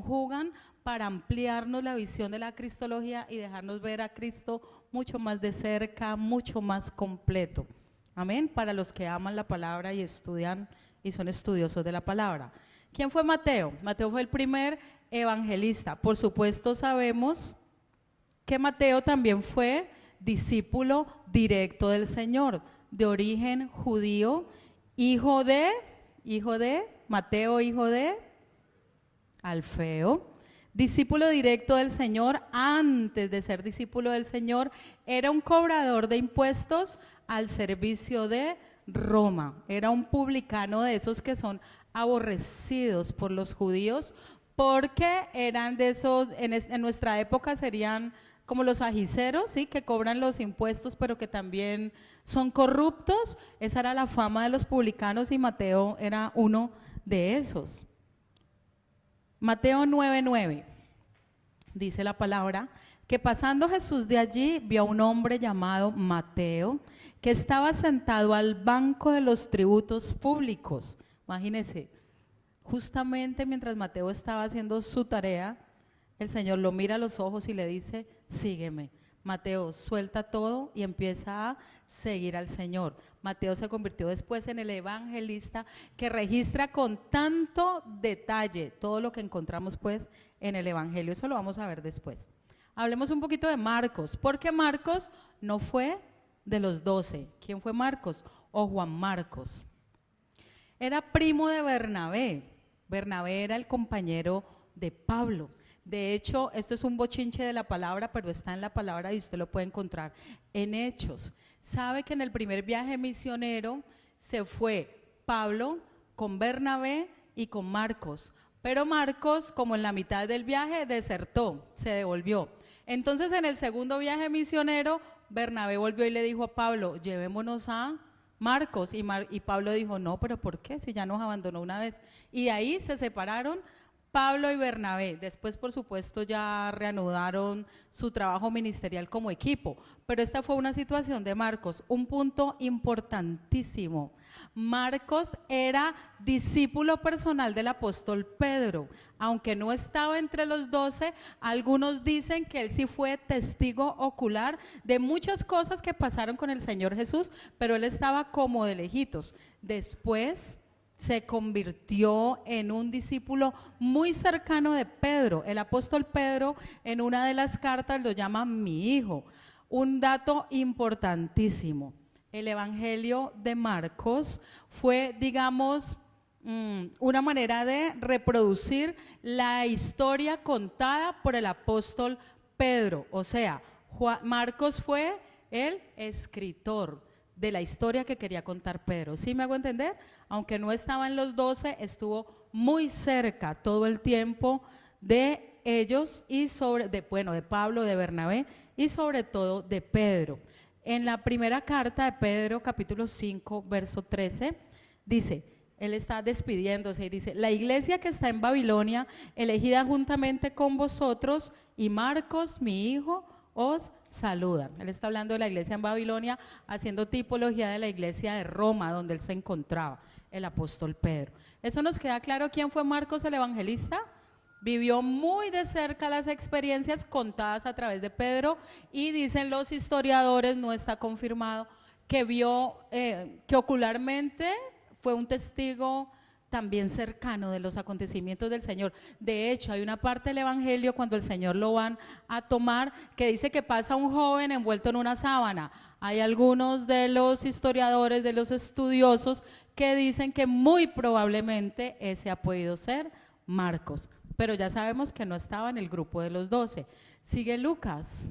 conjugan para ampliarnos la visión de la cristología y dejarnos ver a Cristo mucho más de cerca, mucho más completo. Amén, para los que aman la palabra y estudian y son estudiosos de la palabra. ¿Quién fue Mateo? Mateo fue el primer evangelista. Por supuesto sabemos que Mateo también fue discípulo directo del Señor, de origen judío, hijo de Mateo, hijo de Alfeo, discípulo directo del Señor. Antes de ser discípulo del Señor, era un cobrador de impuestos al servicio de Roma. Era un publicano de esos que son aborrecidos por los judíos, porque eran de esos, en nuestra época serían como los agiceros, ¿sí? Que cobran los impuestos, pero que también son corruptos. Esa era la fama de los publicanos y Mateo era uno de esos. Mateo 9:9, dice la palabra, que pasando Jesús de allí, vio a un hombre llamado Mateo, que estaba sentado al banco de los tributos públicos. Imagínense, justamente mientras Mateo estaba haciendo su tarea, el Señor lo mira a los ojos y le dice, sígueme. Mateo suelta todo y empieza a seguir al Señor. Mateo se convirtió después en el evangelista que registra con tanto detalle todo lo que encontramos pues en el evangelio. Eso lo vamos a ver después. Hablemos un poquito de Marcos, porque Marcos no fue de los 12. ¿Quién fue Marcos? O Juan Marcos. Era primo de Bernabé. Bernabé era el compañero de Pablo. De hecho, esto es un bochinche de la palabra, pero está en la palabra y usted lo puede encontrar en Hechos. Sabe que en el primer viaje misionero se fue Pablo con Bernabé y con Marcos. Pero Marcos, como en la mitad del viaje, desertó, se devolvió. Entonces, en el segundo viaje misionero, Bernabé volvió y le dijo a Pablo, llevémonos a Marcos. Y Pablo dijo, no, pero ¿por qué? Si ya nos abandonó una vez. Y de ahí se separaron Pablo y Bernabé. Después, por supuesto, ya reanudaron su trabajo ministerial como equipo, pero esta fue una situación de Marcos, un punto importantísimo. Marcos era discípulo personal del apóstol Pedro, aunque no estaba entre los 12, algunos dicen que él sí fue testigo ocular de muchas cosas que pasaron con el Señor Jesús, pero él estaba como de lejitos. Después se convirtió en un discípulo muy cercano de Pedro. El apóstol Pedro en una de las cartas lo llama mi hijo. Un dato importantísimo, el evangelio de Marcos fue, digamos, una manera de reproducir la historia contada por el apóstol Pedro. O sea, Marcos fue el escritor de la historia que quería contar Pedro. ¿Sí me hago entender? Aunque no estaba en los 12, estuvo muy cerca todo el tiempo de ellos y de Pablo, de Bernabé y sobre todo de Pedro. En la primera carta de Pedro, capítulo 5, verso 13, dice, él está despidiéndose y dice, la iglesia que está en Babilonia, elegida juntamente con vosotros, y Marcos, mi hijo, os saludan. Él está hablando de la iglesia en Babilonia, haciendo tipología de la iglesia de Roma, donde él se encontraba, el apóstol Pedro. ¿Eso nos queda claro quién fue Marcos el evangelista? Vivió muy de cerca las experiencias contadas a través de Pedro y dicen los historiadores, no está confirmado, que vio, que ocularmente fue un testigo también cercano de los acontecimientos del Señor. De hecho, hay una parte del evangelio cuando el Señor lo van a tomar que dice que pasa un joven envuelto en una sábana. Hay algunos de los historiadores, de los estudiosos que dicen que muy probablemente ese ha podido ser Marcos, pero ya sabemos que no estaba en el grupo de los 12. Sigue Lucas,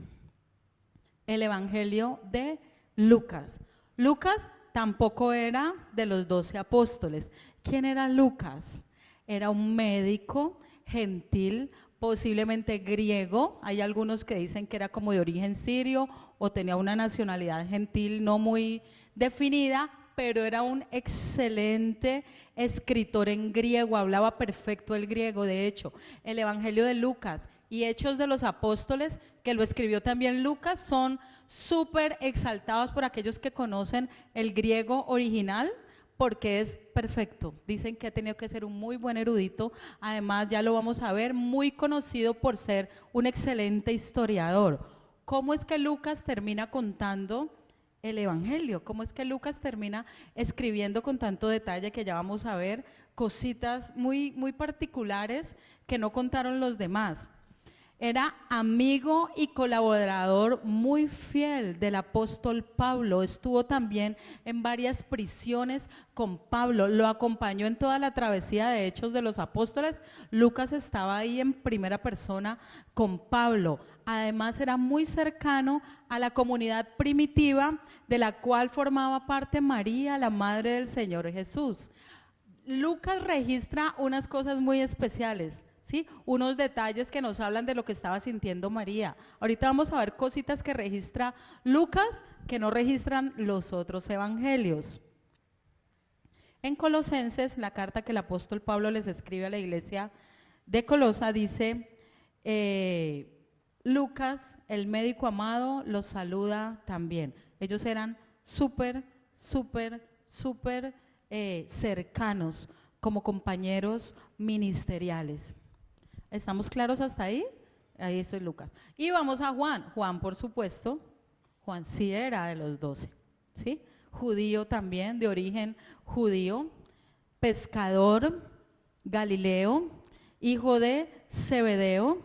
el evangelio de Lucas. Lucas tampoco era de los 12 apóstoles. ¿Quién era Lucas? Era un médico gentil, posiblemente griego. Hay algunos que dicen que era como de origen sirio o tenía una nacionalidad gentil no muy definida, pero era un excelente escritor en griego, hablaba perfecto el griego. De hecho, el evangelio de Lucas y Hechos de los Apóstoles, que lo escribió también Lucas, son súper exaltados por aquellos que conocen el griego original, porque es perfecto. Dicen que ha tenido que ser un muy buen erudito, además ya lo vamos a ver, muy conocido por ser un excelente historiador. ¿Cómo es que Lucas termina contando el Evangelio? ¿Cómo es que Lucas termina escribiendo con tanto detalle que ya vamos a ver cositas muy, muy particulares que no contaron los demás? Era amigo y colaborador muy fiel del apóstol Pablo. Estuvo también en varias prisiones con Pablo. Lo acompañó en toda la travesía de Hechos de los Apóstoles. Lucas estaba ahí en primera persona con Pablo. Además, era muy cercano a la comunidad primitiva de la cual formaba parte María, la madre del Señor Jesús. Lucas registra unas cosas muy especiales. ¿Sí? Unos detalles que nos hablan de lo que estaba sintiendo María. Ahorita vamos a ver cositas que registra Lucas que no registran los otros evangelios. En Colosenses, la carta que el apóstol Pablo les escribe a la iglesia de Colosa, dice, Lucas, el médico amado, los saluda también. Ellos eran súper cercanos como compañeros ministeriales. ¿Estamos claros hasta ahí? Ahí estoy Lucas. Y vamos a Juan. Juan, por supuesto, Juan sí era de los 12, ¿sí? Judío también, de origen judío, pescador, Galileo, hijo de Zebedeo,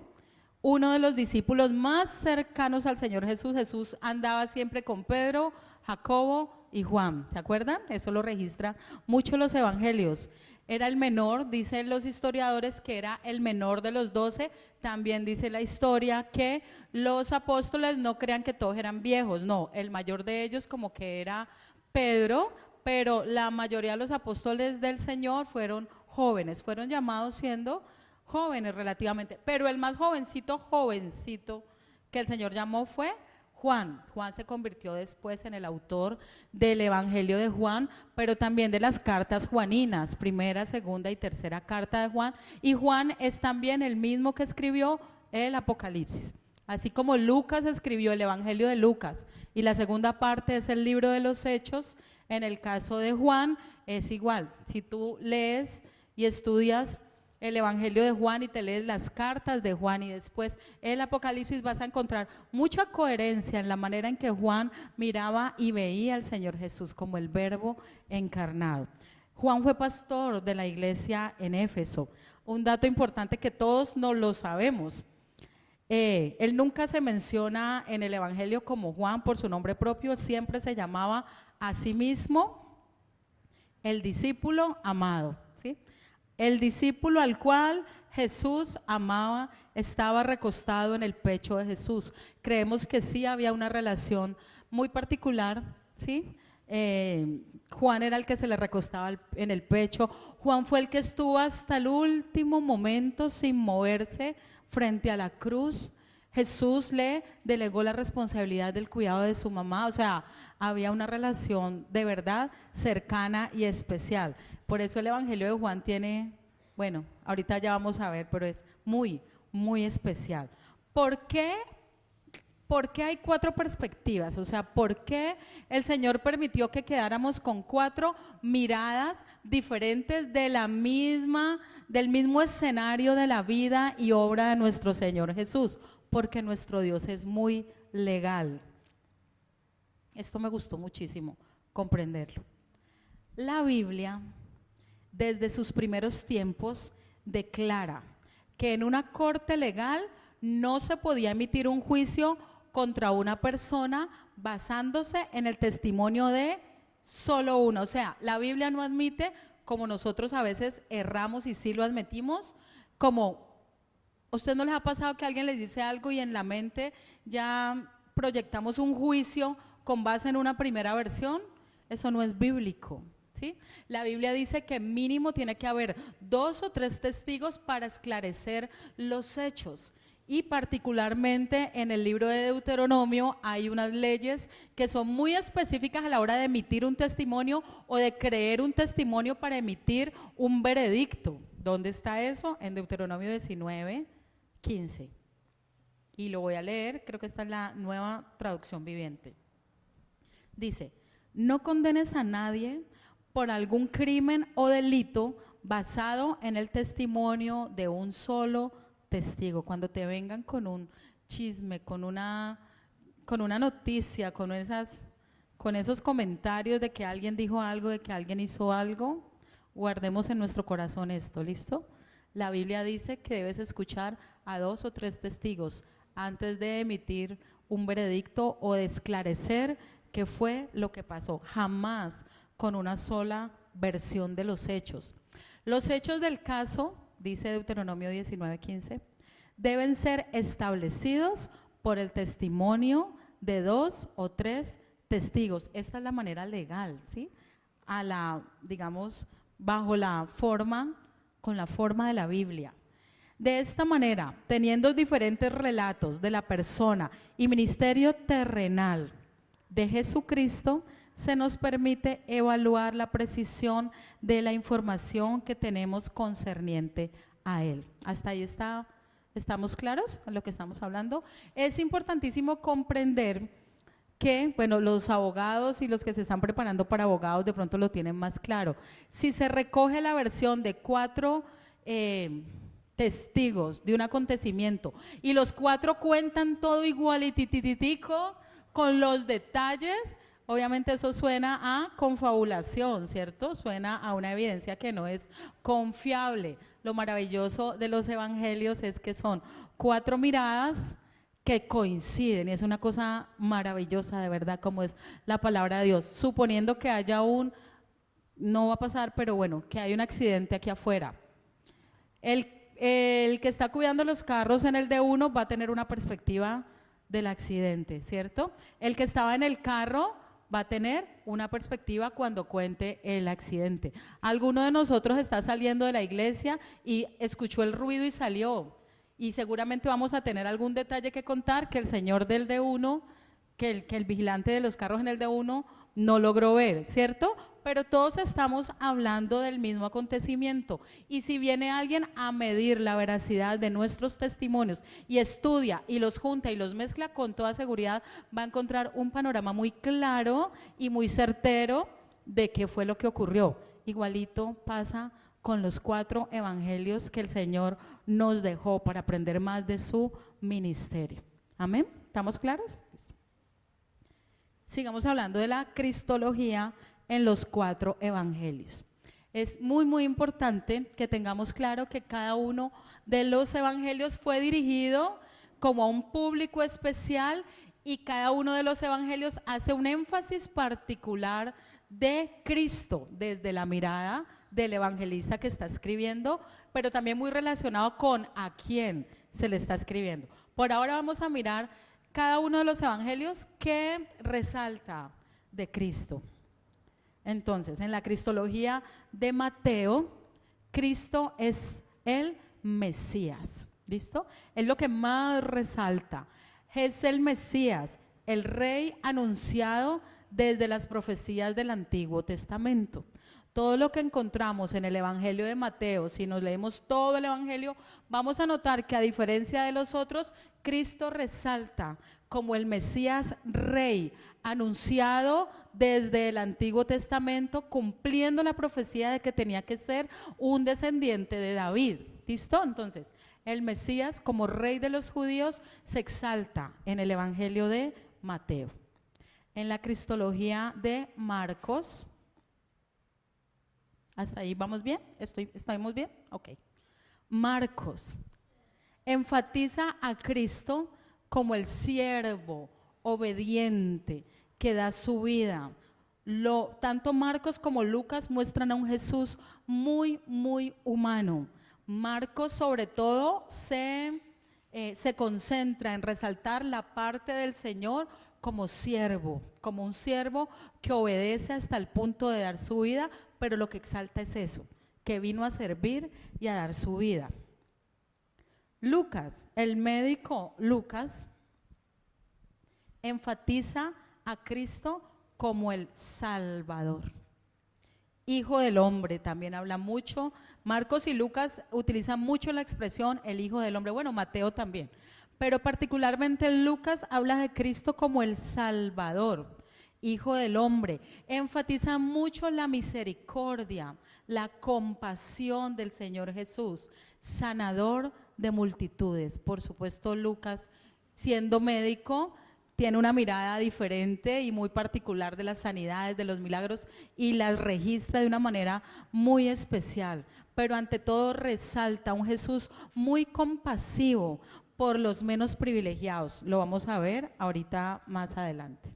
uno de los discípulos más cercanos al Señor Jesús. Jesús andaba siempre con Pedro, Jacobo y Juan, ¿se acuerdan? Eso lo registra mucho los evangelios. Era el menor, dicen los historiadores que era el menor de los 12. También dice la historia que los apóstoles no crean que todos eran viejos, no, el mayor de ellos como que era Pedro, pero la mayoría de los apóstoles del Señor fueron jóvenes, fueron llamados siendo jóvenes relativamente, pero el más jovencito que el Señor llamó fue Juan. Juan se convirtió después en el autor del Evangelio de Juan, pero también de las cartas juaninas, primera, segunda y tercera carta de Juan. Y Juan es también el mismo que escribió el Apocalipsis. Así como Lucas escribió el Evangelio de Lucas y la segunda parte es el libro de los Hechos, en el caso de Juan es igual. Si tú lees y estudias el Evangelio de Juan y te lees las cartas de Juan y después el Apocalipsis, vas a encontrar mucha coherencia en la manera en que Juan miraba y veía al Señor Jesús como el Verbo encarnado. Juan fue pastor de la iglesia en Éfeso. Un dato importante que todos no lo sabemos. Él nunca se menciona en el Evangelio como Juan por su nombre propio, siempre se llamaba a sí mismo el discípulo amado, ¿sí? El discípulo al cual Jesús amaba estaba recostado en el pecho de Jesús. Creemos que sí había una relación muy particular, ¿sí? Juan era el que se le recostaba en el pecho. Juan fue el que estuvo hasta el último momento sin moverse frente a la cruz. Jesús le delegó la responsabilidad del cuidado de su mamá, o sea, había una relación de verdad cercana y especial. Por eso el Evangelio de Juan tiene, bueno, ahorita ya vamos a ver, pero es muy, muy especial. ¿Por qué hay 4 perspectivas? O sea, ¿por qué el Señor permitió que quedáramos con 4 miradas diferentes de del mismo escenario de la vida y obra de nuestro Señor Jesús? Porque nuestro Dios es muy legal. Esto me gustó muchísimo comprenderlo. La Biblia, desde sus primeros tiempos, declara que en una corte legal no se podía emitir un juicio contra una persona basándose en el testimonio de solo uno. O sea, la Biblia no admite, como nosotros a veces erramos y sí lo admitimos, como ¿a usted no les ha pasado que alguien les dice algo y en la mente ya proyectamos un juicio con base en una primera versión? Eso no es bíblico, ¿sí? La Biblia dice que mínimo tiene que haber 2 o 3 testigos para esclarecer los hechos. Y particularmente en el libro de Deuteronomio hay unas leyes que son muy específicas a la hora de emitir un testimonio o de creer un testimonio para emitir un veredicto. ¿Dónde está eso? En Deuteronomio 19:15. Y lo voy a leer, creo que esta es la Nueva Traducción Viviente. Dice: no condenes a nadie por algún crimen o delito basado en el testimonio de un solo testigo. Cuando te vengan con un chisme, con una noticia, con esos comentarios de que alguien dijo algo, de que alguien hizo algo, guardemos en nuestro corazón esto, ¿listo? La Biblia dice que debes escuchar a 2 o 3 testigos antes de emitir un veredicto o de esclarecer qué fue lo que pasó. Jamás con una sola versión de los hechos. Los hechos del caso, dice Deuteronomio 19:15, deben ser establecidos por el testimonio de 2 o 3 testigos. Esta es la manera legal, ¿sí? Digamos, con la forma de la Biblia. De esta manera, teniendo diferentes relatos de la persona y ministerio terrenal de Jesucristo, se nos permite evaluar la precisión de la información que tenemos concerniente a Él. ¿Hasta ahí estamos claros en lo que estamos hablando? Es importantísimo comprender que, bueno, los abogados y los que se están preparando para abogados de pronto lo tienen más claro. Si se recoge la versión de 4 testigos de un acontecimiento y los 4 cuentan todo igual y titititico con los detalles, obviamente eso suena a confabulación, ¿cierto? Suena a una evidencia que no es confiable. Lo maravilloso de los evangelios es que son 4 miradas que coinciden, y es una cosa maravillosa de verdad, como es la palabra de Dios. Suponiendo que haya no va a pasar, pero bueno, que hay un accidente aquí afuera. El que está cuidando los carros en el D1 va a tener una perspectiva del accidente, ¿cierto? El que estaba en el carro va a tener una perspectiva cuando cuente el accidente. Alguno de nosotros está saliendo de la iglesia y escuchó el ruido y salió. Y seguramente vamos a tener algún detalle que contar que el señor del D1, que el vigilante de los carros en el D1 no logró ver, ¿cierto? Pero todos estamos hablando del mismo acontecimiento. Y si viene alguien a medir la veracidad de nuestros testimonios y estudia y los junta y los mezcla, con toda seguridad va a encontrar un panorama muy claro y muy certero de qué fue lo que ocurrió. Igualito pasa con los 4 evangelios que el Señor nos dejó para aprender más de su ministerio. ¿Amén? ¿Estamos claros? Sigamos hablando de la cristología en los 4 evangelios. Es muy, muy importante que tengamos claro que cada uno de los evangelios fue dirigido como a un público especial y cada uno de los evangelios hace un énfasis particular de Cristo desde la mirada del evangelista que está escribiendo, pero también muy relacionado con a quién se le está escribiendo. Por ahora vamos a mirar cada uno de los evangelios que resalta de Cristo. Entonces, en la cristología de Mateo, Cristo es el Mesías, ¿listo? Es lo que más resalta. Es el Mesías, el rey anunciado desde las profecías del Antiguo Testamento. Todo lo que encontramos en el Evangelio de Mateo, si nos leemos todo el Evangelio, vamos a notar que a diferencia de los otros, Cristo resalta como el Mesías rey, anunciado desde el Antiguo Testamento, cumpliendo la profecía de que tenía que ser un descendiente de David. ¿Listo? Entonces, el Mesías como rey de los judíos se exalta en el Evangelio de Mateo. En la cristología de Marcos, ¿hasta ahí vamos bien? ¿Estamos bien? Ok. Marcos enfatiza a Cristo como el siervo obediente que da su vida. Tanto Marcos como Lucas muestran a un Jesús muy, muy humano. Marcos sobre todo se concentra en resaltar la parte del Señor como siervo, como un siervo que obedece hasta el punto de dar su vida, pero lo que exalta es eso, que vino a servir y a dar su vida. Lucas, el médico Lucas, enfatiza a Cristo como el Salvador. Hijo del hombre, también habla mucho. Marcos y Lucas utilizan mucho la expresión el Hijo del hombre, bueno, Mateo también, pero particularmente Lucas habla de Cristo como el Salvador. Hijo del hombre. Enfatiza mucho la misericordia, la compasión del Señor Jesús, sanador de multitudes. Por supuesto, Lucas, siendo médico, tiene una mirada diferente y muy particular de las sanidades, de los milagros, y las registra de una manera muy especial. Pero ante todo resalta un Jesús muy compasivo por los menos privilegiados. Lo vamos a ver ahorita más adelante.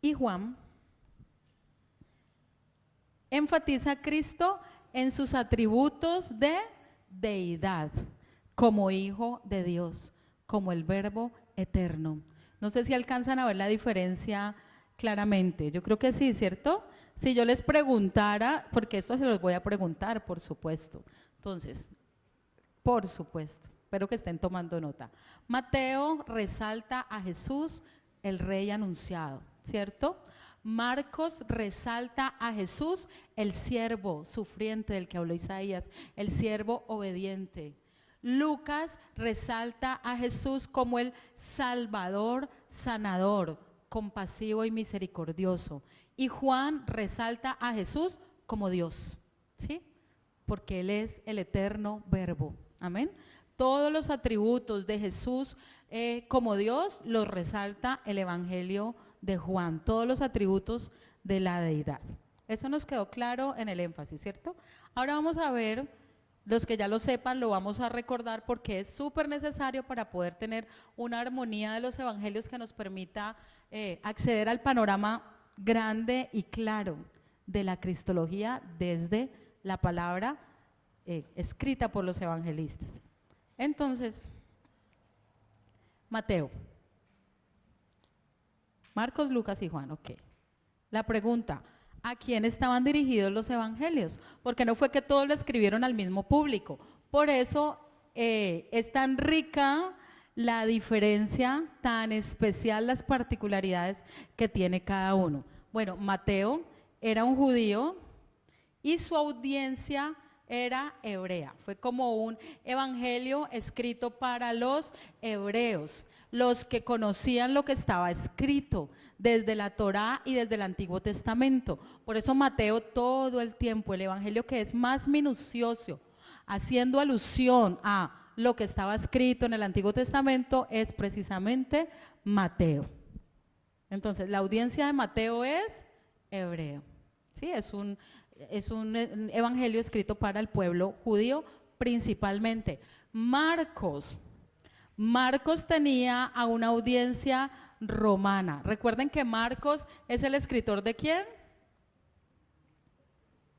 Y Juan enfatiza a Cristo en sus atributos de deidad, como Hijo de Dios, como el Verbo eterno. No sé si alcanzan a ver la diferencia claramente. Yo creo que sí, ¿cierto? Si yo les preguntara, porque esto se los voy a preguntar, por supuesto. Entonces, por supuesto, espero que estén tomando nota. Mateo resalta a Jesús, el Rey anunciado, ¿cierto? Marcos resalta a Jesús, el siervo sufriente del que habló Isaías, el siervo obediente. Lucas resalta a Jesús como el Salvador, sanador, compasivo y misericordioso. Y Juan resalta a Jesús como Dios, ¿sí? Porque Él es el eterno Verbo. Amén. Todos los atributos de Jesús como Dios los resalta el Evangelio de Juan, todos los atributos de la deidad. Eso nos quedó claro en el énfasis, ¿cierto? Ahora vamos a ver, los que ya lo sepan, lo vamos a recordar porque es súper necesario para poder tener una armonía de los evangelios que nos permita acceder al panorama grande y claro de la cristología desde la palabra escrita por los evangelistas. Entonces, Mateo, Marcos, Lucas y Juan, ok. La pregunta, ¿a quién estaban dirigidos los evangelios? Porque no fue que todos lo escribieron al mismo público. Por eso es tan rica la diferencia, tan especial las particularidades que tiene cada uno. Bueno, Mateo era un judío y su audiencia era hebrea. Fue como un evangelio escrito para los hebreos, los que conocían lo que estaba escrito desde la Torá y desde el Antiguo Testamento. Por eso Mateo todo el tiempo, el evangelio que es más minucioso, haciendo alusión a lo que estaba escrito en el Antiguo Testamento, es precisamente Mateo. Entonces, la audiencia de Mateo es hebreo. Sí, es un evangelio escrito para el pueblo judío principalmente. Marcos tenía a una audiencia romana. Recuerden que Marcos es el escritor ¿de quién?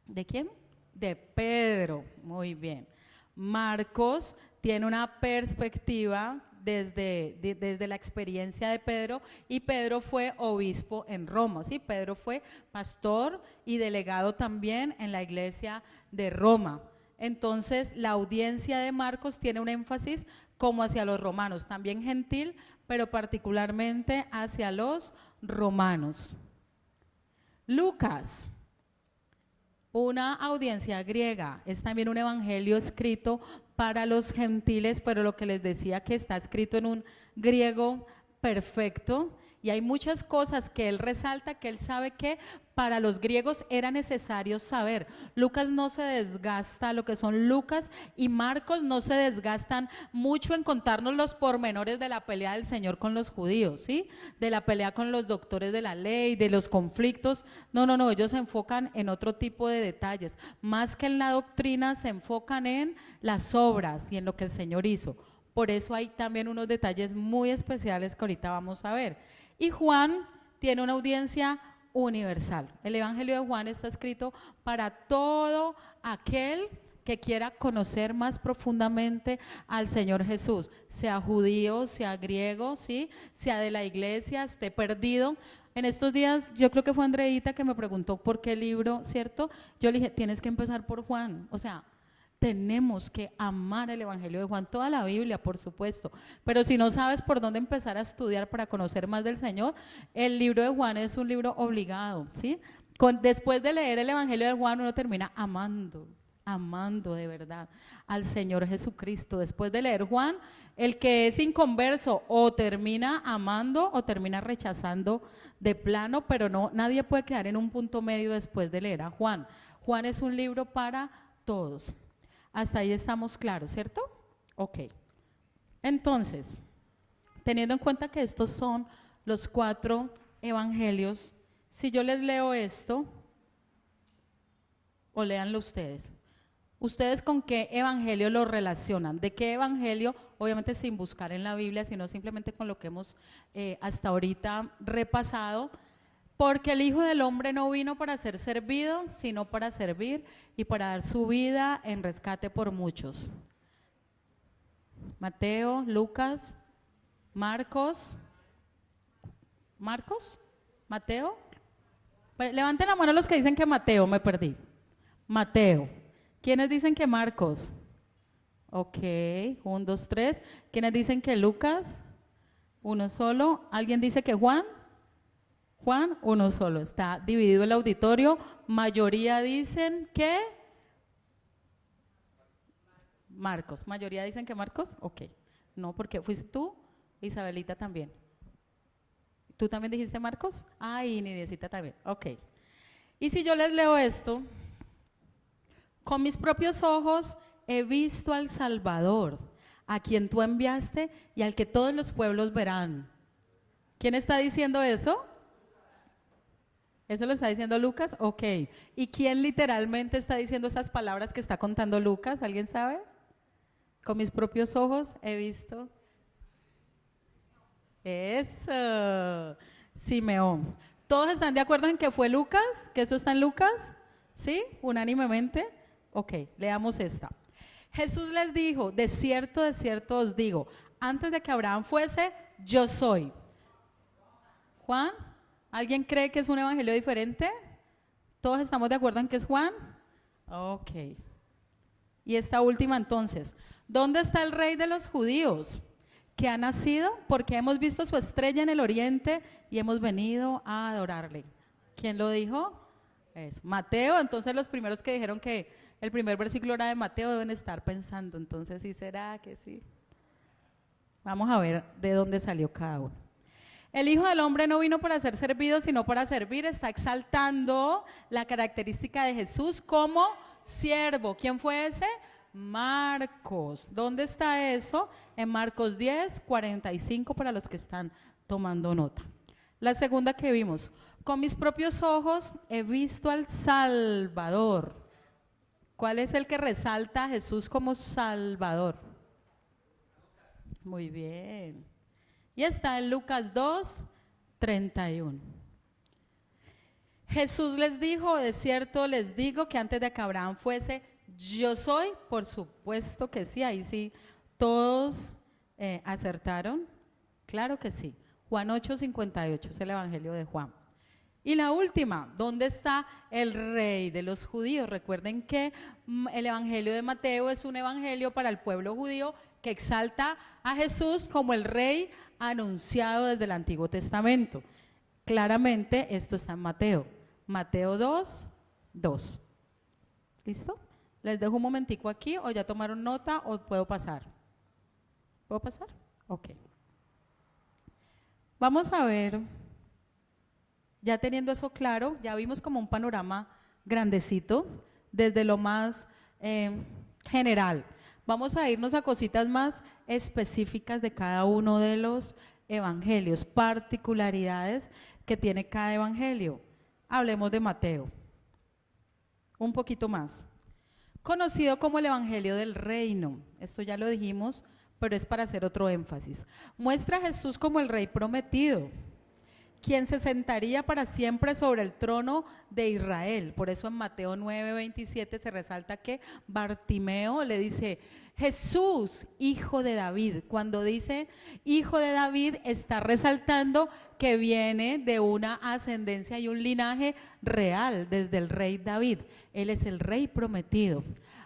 ¿De quién? De Pedro. Muy bien. Marcos tiene una perspectiva desde la experiencia de Pedro, y Pedro fue obispo en Roma, ¿sí? Pedro fue pastor y delegado también en la iglesia de Roma. Entonces, la audiencia de Marcos tiene un énfasis como hacia los romanos, también gentil, pero particularmente hacia los romanos. Lucas, una audiencia griega, es también un evangelio escrito para los gentiles, pero lo que les decía que está escrito en un griego perfecto, y hay muchas cosas que él resalta, que él sabe que para los griegos era necesario saber. Lucas no se desgasta, lo que son Lucas y Marcos no se desgastan mucho en contarnos los pormenores de la pelea del Señor con los judíos, ¿sí? De la pelea con los doctores de la ley, de los conflictos. No, ellos se enfocan en otro tipo de detalles. Más que en la doctrina, se enfocan en las obras y en lo que el Señor hizo. Por eso hay también unos detalles muy especiales que ahorita vamos a ver. Y Juan tiene una audiencia universal. El evangelio de Juan está escrito para todo aquel que quiera conocer más profundamente al Señor Jesús, sea judío, sea griego, ¿sí? Sea de la iglesia, esté perdido. En estos días, yo creo que fue Andreita que me preguntó por qué libro, ¿cierto? Yo le dije, tienes que empezar por Juan, o sea, tenemos que amar el evangelio de Juan, toda la Biblia, por supuesto, pero si no sabes por dónde empezar a estudiar para conocer más del Señor, el libro de Juan es un libro obligado, ¿sí? Después de leer el evangelio de Juan, uno termina amando amando de verdad al Señor Jesucristo. Después de leer Juan, el que es inconverso o termina amando o termina rechazando de plano, pero no, nadie puede quedar en un punto medio después de leer a Juan. Juan es un libro para todos. Hasta ahí estamos claros, ¿cierto? Ok. Entonces, teniendo en cuenta que estos son los 4 evangelios, si yo les leo esto, o léanlo ustedes. ¿Ustedes con qué evangelio lo relacionan? ¿De qué evangelio? Obviamente sin buscar en la Biblia, sino simplemente con lo que hemos hasta ahorita repasado. Porque el Hijo del Hombre no vino para ser servido, sino para servir y para dar su vida en rescate por muchos. Mateo, Lucas, Marcos. ¿Marcos? ¿Mateo? Levanten la mano los que dicen que Mateo, me perdí. Mateo. ¿Quiénes dicen que Marcos? Ok, 1, 2, 3. ¿Quiénes dicen que Lucas? Uno solo. ¿Alguien dice que Juan? Juan, uno solo. Está dividido el auditorio. Mayoría dicen que Marcos. ¿Mayoría dicen que Marcos? Ok. No, porque fuiste tú, Isabelita también. ¿Tú también dijiste Marcos? Ah, y Nidiecita también. Ok. Y si yo les leo esto, con mis propios ojos he visto al Salvador, a quien tú enviaste y al que todos los pueblos verán. ¿Quién está diciendo eso? ¿Eso lo está diciendo Lucas? Ok. ¿Y quién literalmente está diciendo esas palabras que está contando Lucas? ¿Alguien sabe? Con mis propios ojos he visto. Eso. Simeón. ¿Todos están de acuerdo en que fue Lucas? ¿Que eso está en Lucas? ¿Sí? Unánimemente. Ok, leamos esta. Jesús les dijo, de cierto os digo, antes de que Abraham fuese, yo soy. Juan, ¿alguien cree que es un evangelio diferente? ¿Todos estamos de acuerdo en que es Juan? Ok. Y esta última entonces, ¿dónde está el rey de los judíos? Que ha nacido porque hemos visto su estrella en el oriente y hemos venido a adorarle. ¿Quién lo dijo? Es Mateo. Entonces los primeros que dijeron que el primer versículo era de Mateo deben estar pensando, entonces sí será que sí. Vamos a ver de dónde salió cada uno. El Hijo del Hombre no vino para ser servido, sino para servir. Está exaltando la característica de Jesús como siervo. ¿Quién fue ese? Marcos. ¿Dónde está eso? En Marcos 10, 45 para los que están tomando nota. La segunda que vimos, con mis propios ojos he visto al Salvador. ¿Cuál es el que resalta a Jesús como Salvador? Muy bien. Y está en Lucas 2, 31. Jesús les dijo, de cierto les digo que antes de que Abraham fuese, yo soy. Por supuesto que sí, ahí sí todos acertaron. Claro que sí. Juan 8, 58 es el evangelio de Juan. Y la última, ¿dónde está el rey de los judíos? Recuerden que el evangelio de Mateo es un evangelio para el pueblo judío que exalta a Jesús como el rey anunciado desde el Antiguo Testamento. Claramente esto está en Mateo. Mateo 2, 2. ¿Listo? Les dejo un momentico aquí, o ya tomaron nota o puedo pasar. ¿Puedo pasar? Ok. Vamos a ver. Ya teniendo eso claro, ya vimos como un panorama grandecito, desde lo más general. Vamos a irnos a cositas más específicas de cada uno de los evangelios, particularidades que tiene cada evangelio. Hablemos de Mateo, un poquito más. Conocido como el evangelio del reino, esto ya lo dijimos, pero es para hacer otro énfasis. Muestra a Jesús como el rey prometido, quien se sentaría para siempre sobre el trono de Israel. Por eso en Mateo 9, 27 se resalta que Bartimeo le dice, Jesús, hijo de David. Cuando dice hijo de David, está resaltando que viene de una ascendencia y un linaje real desde el rey David. Él es el rey prometido.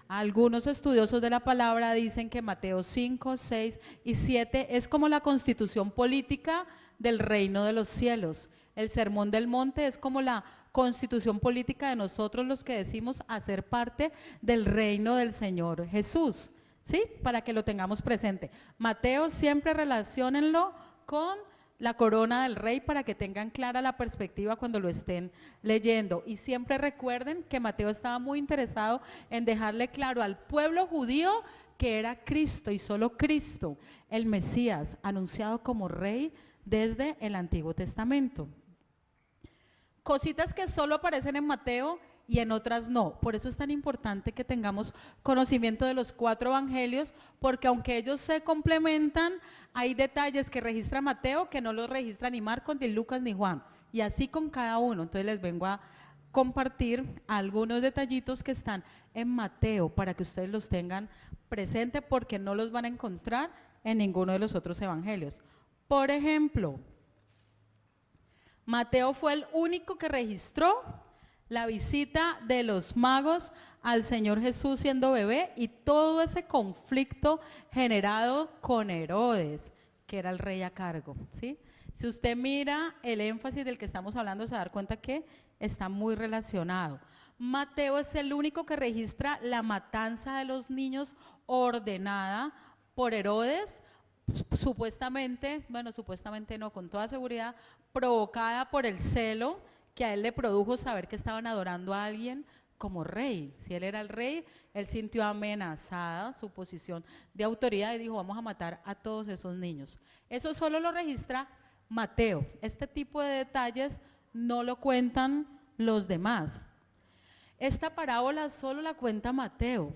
Algunos estudiosos de la palabra dicen que Mateo 5, 6 y 7 es como la constitución política del reino de los cielos. El sermón del monte es como la constitución política de nosotros los que decimos hacer parte del reino del Señor Jesús, ¿sí? Para que lo tengamos presente. Mateo siempre relaciónenlo con la corona del rey para que tengan clara la perspectiva cuando lo estén leyendo. Y siempre recuerden que Mateo estaba muy interesado en dejarle claro al pueblo judío que era Cristo y solo Cristo, el Mesías, anunciado como rey desde el Antiguo Testamento. Cositas que solo aparecen en Mateo y en otras no. Por eso es tan importante que tengamos conocimiento de los 4 evangelios, porque aunque ellos se complementan, hay detalles que registra Mateo que no los registra ni Marcos, ni Lucas, ni Juan. Y así con cada uno. Entonces les vengo a compartir algunos detallitos que están en Mateo para que ustedes los tengan presente, porque no los van a encontrar en ninguno de los otros evangelios. Por ejemplo, Mateo fue el único que registró la visita de los magos al Señor Jesús siendo bebé y todo ese conflicto generado con Herodes, que era el rey a cargo, ¿sí? Si usted mira el énfasis del que estamos hablando, se va a dar cuenta que está muy relacionado. Mateo es el único que registra la matanza de los niños ordenada por Herodes, supuestamente, bueno, supuestamente no, con toda seguridad, provocada por el celo que a él le produjo saber que estaban adorando a alguien como rey. Si él era el rey, él sintió amenazada su posición de autoridad y dijo, vamos a matar a todos esos niños. Eso solo lo registra Mateo. Este tipo de detalles no lo cuentan los demás. Esta parábola solo la cuenta Mateo.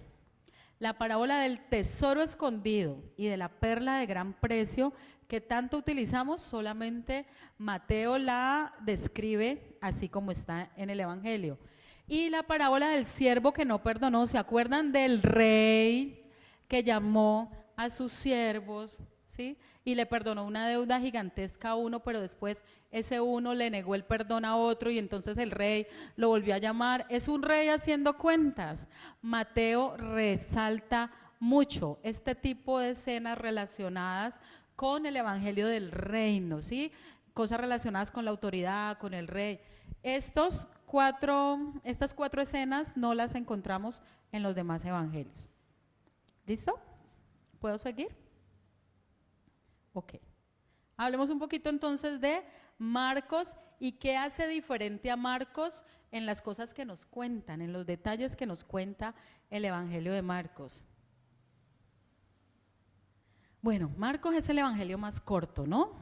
La parábola del tesoro escondido y de la perla de gran precio que tanto utilizamos, solamente Mateo la describe así como está en el Evangelio. Y la parábola del siervo que no perdonó, ¿se acuerdan del rey que llamó a sus siervos, ¿sí? Y le perdonó una deuda gigantesca a uno, pero después ese uno le negó el perdón a otro y entonces el rey lo volvió a llamar? Es un rey haciendo cuentas. Mateo resalta mucho este tipo de escenas relacionadas con el evangelio del reino, ¿sí? Cosas relacionadas con la autoridad, con el rey. Estas cuatro escenas no las encontramos en los demás evangelios. ¿Listo? ¿Puedo seguir? Ok. Hablemos un poquito entonces de Marcos y qué hace diferente a Marcos en las cosas que nos cuentan, en los detalles que nos cuenta el evangelio de Marcos. Bueno, Marcos es el evangelio más corto, ¿no?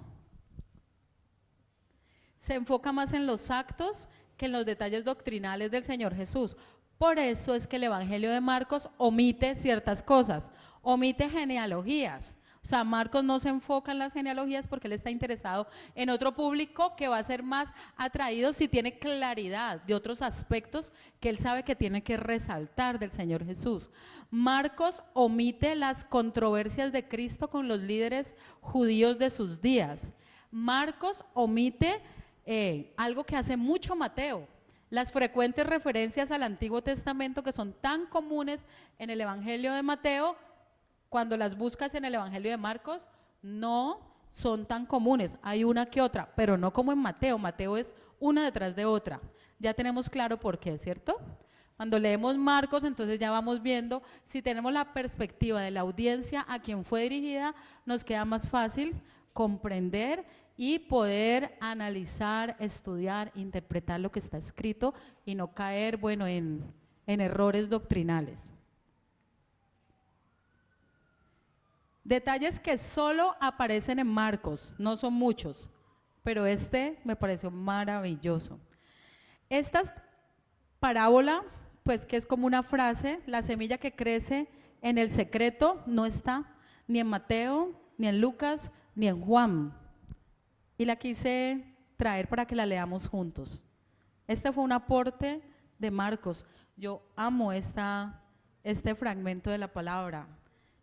Se enfoca más en los actos que en los detalles doctrinales del Señor Jesús. Por eso es que el evangelio de Marcos omite ciertas cosas, omite genealogías. O sea, Marcos no se enfoca en las genealogías porque él está interesado en otro público que va a ser más atraído si tiene claridad de otros aspectos que él sabe que tiene que resaltar del Señor Jesús. Marcos omite las controversias de Cristo con los líderes judíos de sus días. Marcos omite algo que hace mucho Mateo, las frecuentes referencias al Antiguo Testamento que son tan comunes en el Evangelio de Mateo. Cuando las buscas en el Evangelio de Marcos, no son tan comunes, hay una que otra, pero no como en Mateo. Mateo es una detrás de otra. Ya tenemos claro por qué, ¿cierto? Cuando leemos Marcos, entonces ya vamos viendo, si tenemos la perspectiva de la audiencia a quien fue dirigida, nos queda más fácil comprender y poder analizar, estudiar, interpretar lo que está escrito y no caer, bueno, en errores doctrinales. Detalles que solo aparecen en Marcos, no son muchos, pero este me pareció maravilloso. Esta parábola, pues que es como una frase, la semilla que crece en el secreto no está ni en Mateo, ni en Lucas, ni en Juan. Y la quise traer para que la leamos juntos. Este fue un aporte de Marcos. Yo amo este fragmento de la palabra.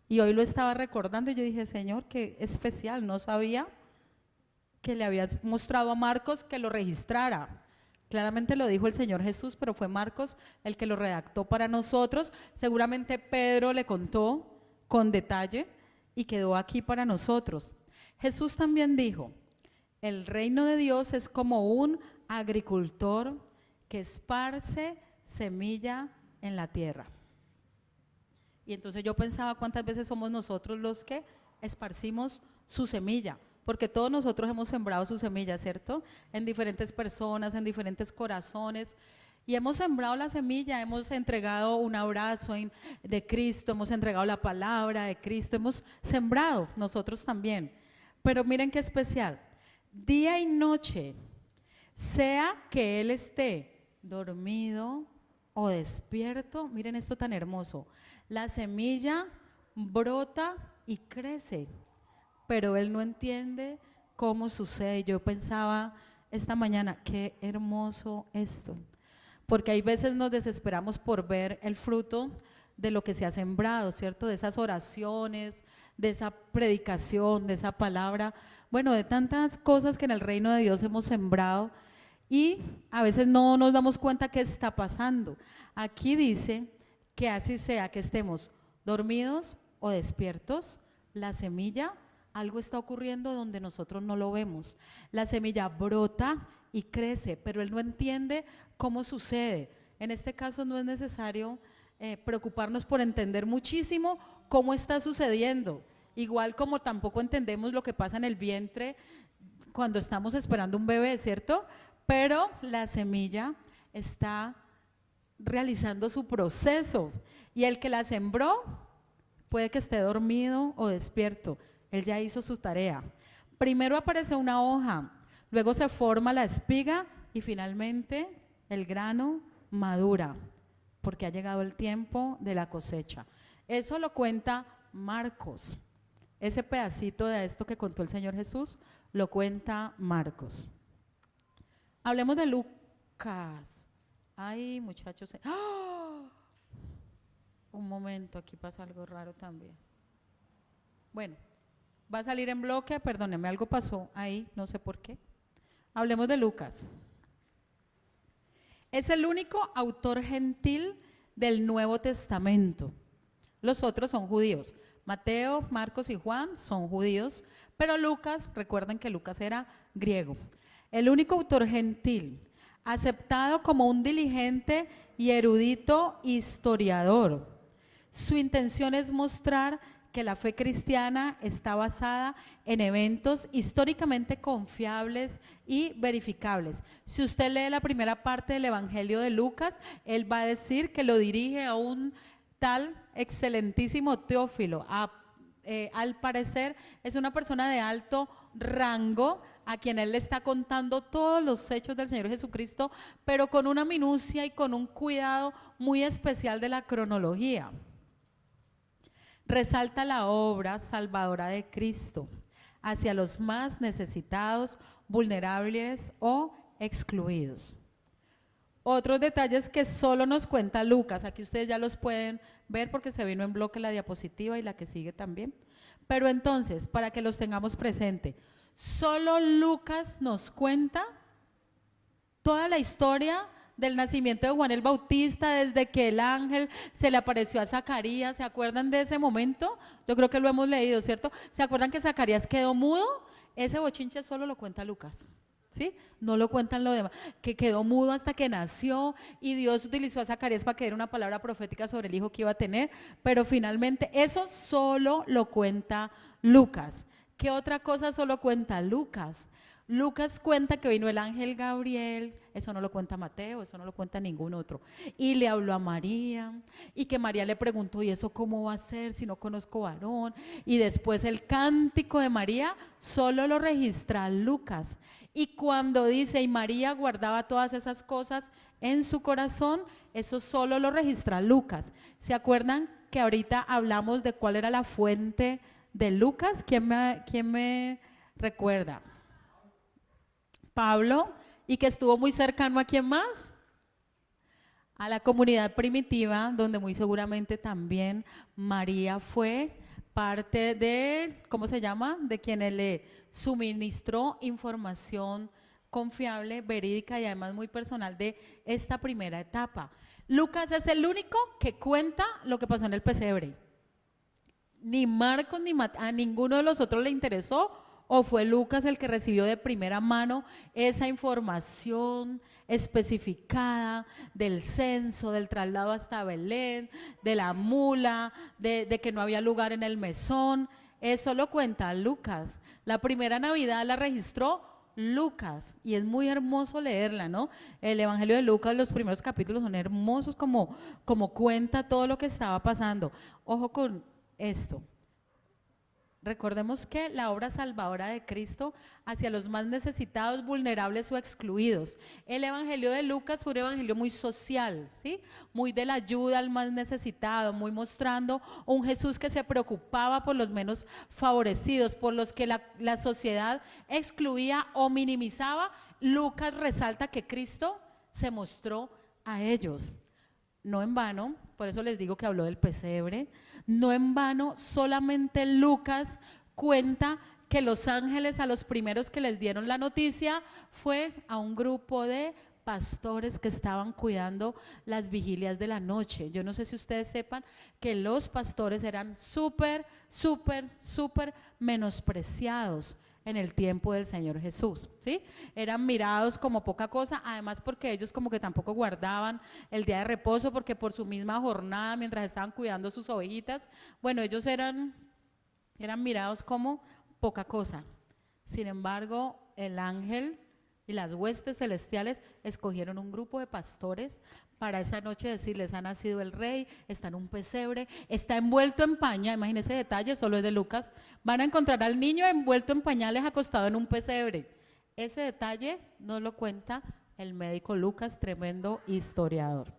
Y hoy lo estaba recordando y yo dije, Señor, qué especial, no sabía que le habías mostrado a Marcos que lo registrara. Claramente lo dijo el Señor Jesús, pero fue Marcos el que lo redactó para nosotros. Seguramente Pedro le contó con detalle y quedó aquí para nosotros. Jesús también dijo, el reino de Dios es como un agricultor que esparce semilla en la tierra. Y entonces yo pensaba cuántas veces somos nosotros los que esparcimos su semilla, porque todos nosotros hemos sembrado su semilla, ¿cierto? En diferentes personas, en diferentes corazones, y hemos sembrado la semilla, hemos entregado un abrazo de Cristo, hemos entregado la palabra de Cristo, hemos sembrado nosotros también. Pero miren qué especial, día y noche, sea que Él esté dormido o despierto, miren esto tan hermoso, la semilla brota y crece, pero Él no entiende cómo sucede. Yo pensaba esta mañana, qué hermoso esto, porque hay veces nos desesperamos por ver el fruto de lo que se ha sembrado, ¿cierto? De esas oraciones, de esa predicación, de esa palabra, bueno, de tantas cosas que en el reino de Dios hemos sembrado y a veces no nos damos cuenta qué está pasando. Aquí dice que así sea, que estemos dormidos o despiertos, la semilla, algo está ocurriendo donde nosotros no lo vemos. La semilla brota y crece, pero Él no entiende cómo sucede. En este caso no es necesario preocuparnos por entender muchísimo cómo está sucediendo, igual como tampoco entendemos lo que pasa en el vientre cuando estamos esperando un bebé, ¿cierto? Pero la semilla está realizando su proceso y el que la sembró puede que esté dormido o despierto, él ya hizo su tarea. Primero aparece una hoja, luego se forma la espiga y finalmente el grano madura, porque ha llegado el tiempo de la cosecha. Eso lo cuenta Marcos, ese pedacito de esto que contó el Señor Jesús, lo cuenta Marcos. Hablemos de Lucas. Ay, muchachos. ¡Oh! Un momento, aquí pasa algo raro también. Bueno, va a salir en bloque, perdónenme, algo pasó ahí, no sé por qué. Hablemos de Lucas. Es el único autor gentil del Nuevo Testamento. Los otros son judíos. Mateo, Marcos y Juan son judíos, pero Lucas, recuerden que Lucas era griego. El único autor gentil, aceptado como un diligente y erudito historiador. Su intención es mostrar que la fe cristiana está basada en eventos históricamente confiables y verificables. Si usted lee la primera parte del Evangelio de Lucas, él va a decir que lo dirige a un tal excelentísimo Teófilo. Al parecer es una persona de alto rango a quien él le está contando todos los hechos del Señor Jesucristo, pero con una minucia y con un cuidado muy especial de la cronología. Resalta la obra salvadora de Cristo hacia los más necesitados, vulnerables o excluidos. Otros detalles que solo nos cuenta Lucas, aquí ustedes ya los pueden ver porque se vino en bloque la diapositiva y la que sigue también. Pero entonces, para que los tengamos presente, solo Lucas nos cuenta toda la historia del nacimiento de Juan el Bautista, desde que el ángel se le apareció a Zacarías. ¿Se acuerdan de ese momento? Yo creo que lo hemos leído, ¿cierto? ¿Se acuerdan que Zacarías quedó mudo? Ese bochinche solo lo cuenta Lucas, ¿sí? No lo cuentan lo demás, que quedó mudo hasta que nació y Dios utilizó a Zacarías para que diera una palabra profética sobre el hijo que iba a tener, pero finalmente eso solo lo cuenta Lucas. ¿Qué otra cosa solo cuenta Lucas? Lucas cuenta que vino el ángel Gabriel, eso no lo cuenta Mateo, eso no lo cuenta ningún otro, y le habló a María, y que María le preguntó, ¿y eso cómo va a ser si no conozco varón? Y después el cántico de María solo lo registra Lucas, y cuando dice, y María guardaba todas esas cosas en su corazón, eso solo lo registra Lucas. ¿Se acuerdan que ahorita hablamos de cuál era la fuente de Lucas? ¿Quién me recuerda? Pablo, y que estuvo muy cercano ¿a quién más? A la comunidad primitiva, donde muy seguramente también María fue parte de, ¿cómo se llama? De quienes le suministró información confiable, verídica y además muy personal de esta primera etapa. Lucas es el único que cuenta lo que pasó en el pesebre. Ni Marcos ni a ninguno de los otros le interesó ¿O fue Lucas el que recibió de primera mano esa información especificada del censo, del traslado hasta Belén, de la mula, de que no había lugar en el mesón? Eso lo cuenta Lucas. La primera Navidad la registró Lucas y es muy hermoso leerla, ¿no? El Evangelio de Lucas, los primeros capítulos son hermosos como cuenta todo lo que estaba pasando. Ojo con esto. Recordemos que la obra salvadora de Cristo hacia los más necesitados, vulnerables o excluidos. El Evangelio de Lucas fue un evangelio muy social, ¿sí? Muy de la ayuda al más necesitado, muy mostrando un Jesús que se preocupaba por los menos favorecidos, por los que la sociedad excluía o minimizaba. Lucas resalta que Cristo se mostró a ellos. No en vano, por eso les digo que habló del pesebre, no en vano solamente Lucas cuenta que los ángeles a los primeros que les dieron la noticia fue a un grupo de pastores que estaban cuidando las vigilias de la noche. Yo no sé si ustedes sepan que los pastores eran súper menospreciados en el tiempo del Señor Jesús, ¿sí? Eran mirados como poca cosa, además porque ellos como que tampoco guardaban el día de reposo, porque por su misma jornada, mientras estaban cuidando sus ovejitas, bueno, ellos eran mirados como poca cosa. Sin embargo, el ángel y las huestes celestiales escogieron un grupo de pastores para esa noche decirles: ha nacido el rey, está en un pesebre, está envuelto en pañales. Imagínense detalle, solo es de Lucas. Van a encontrar al niño envuelto en pañales acostado en un pesebre. Ese detalle nos lo cuenta el médico Lucas, tremendo historiador.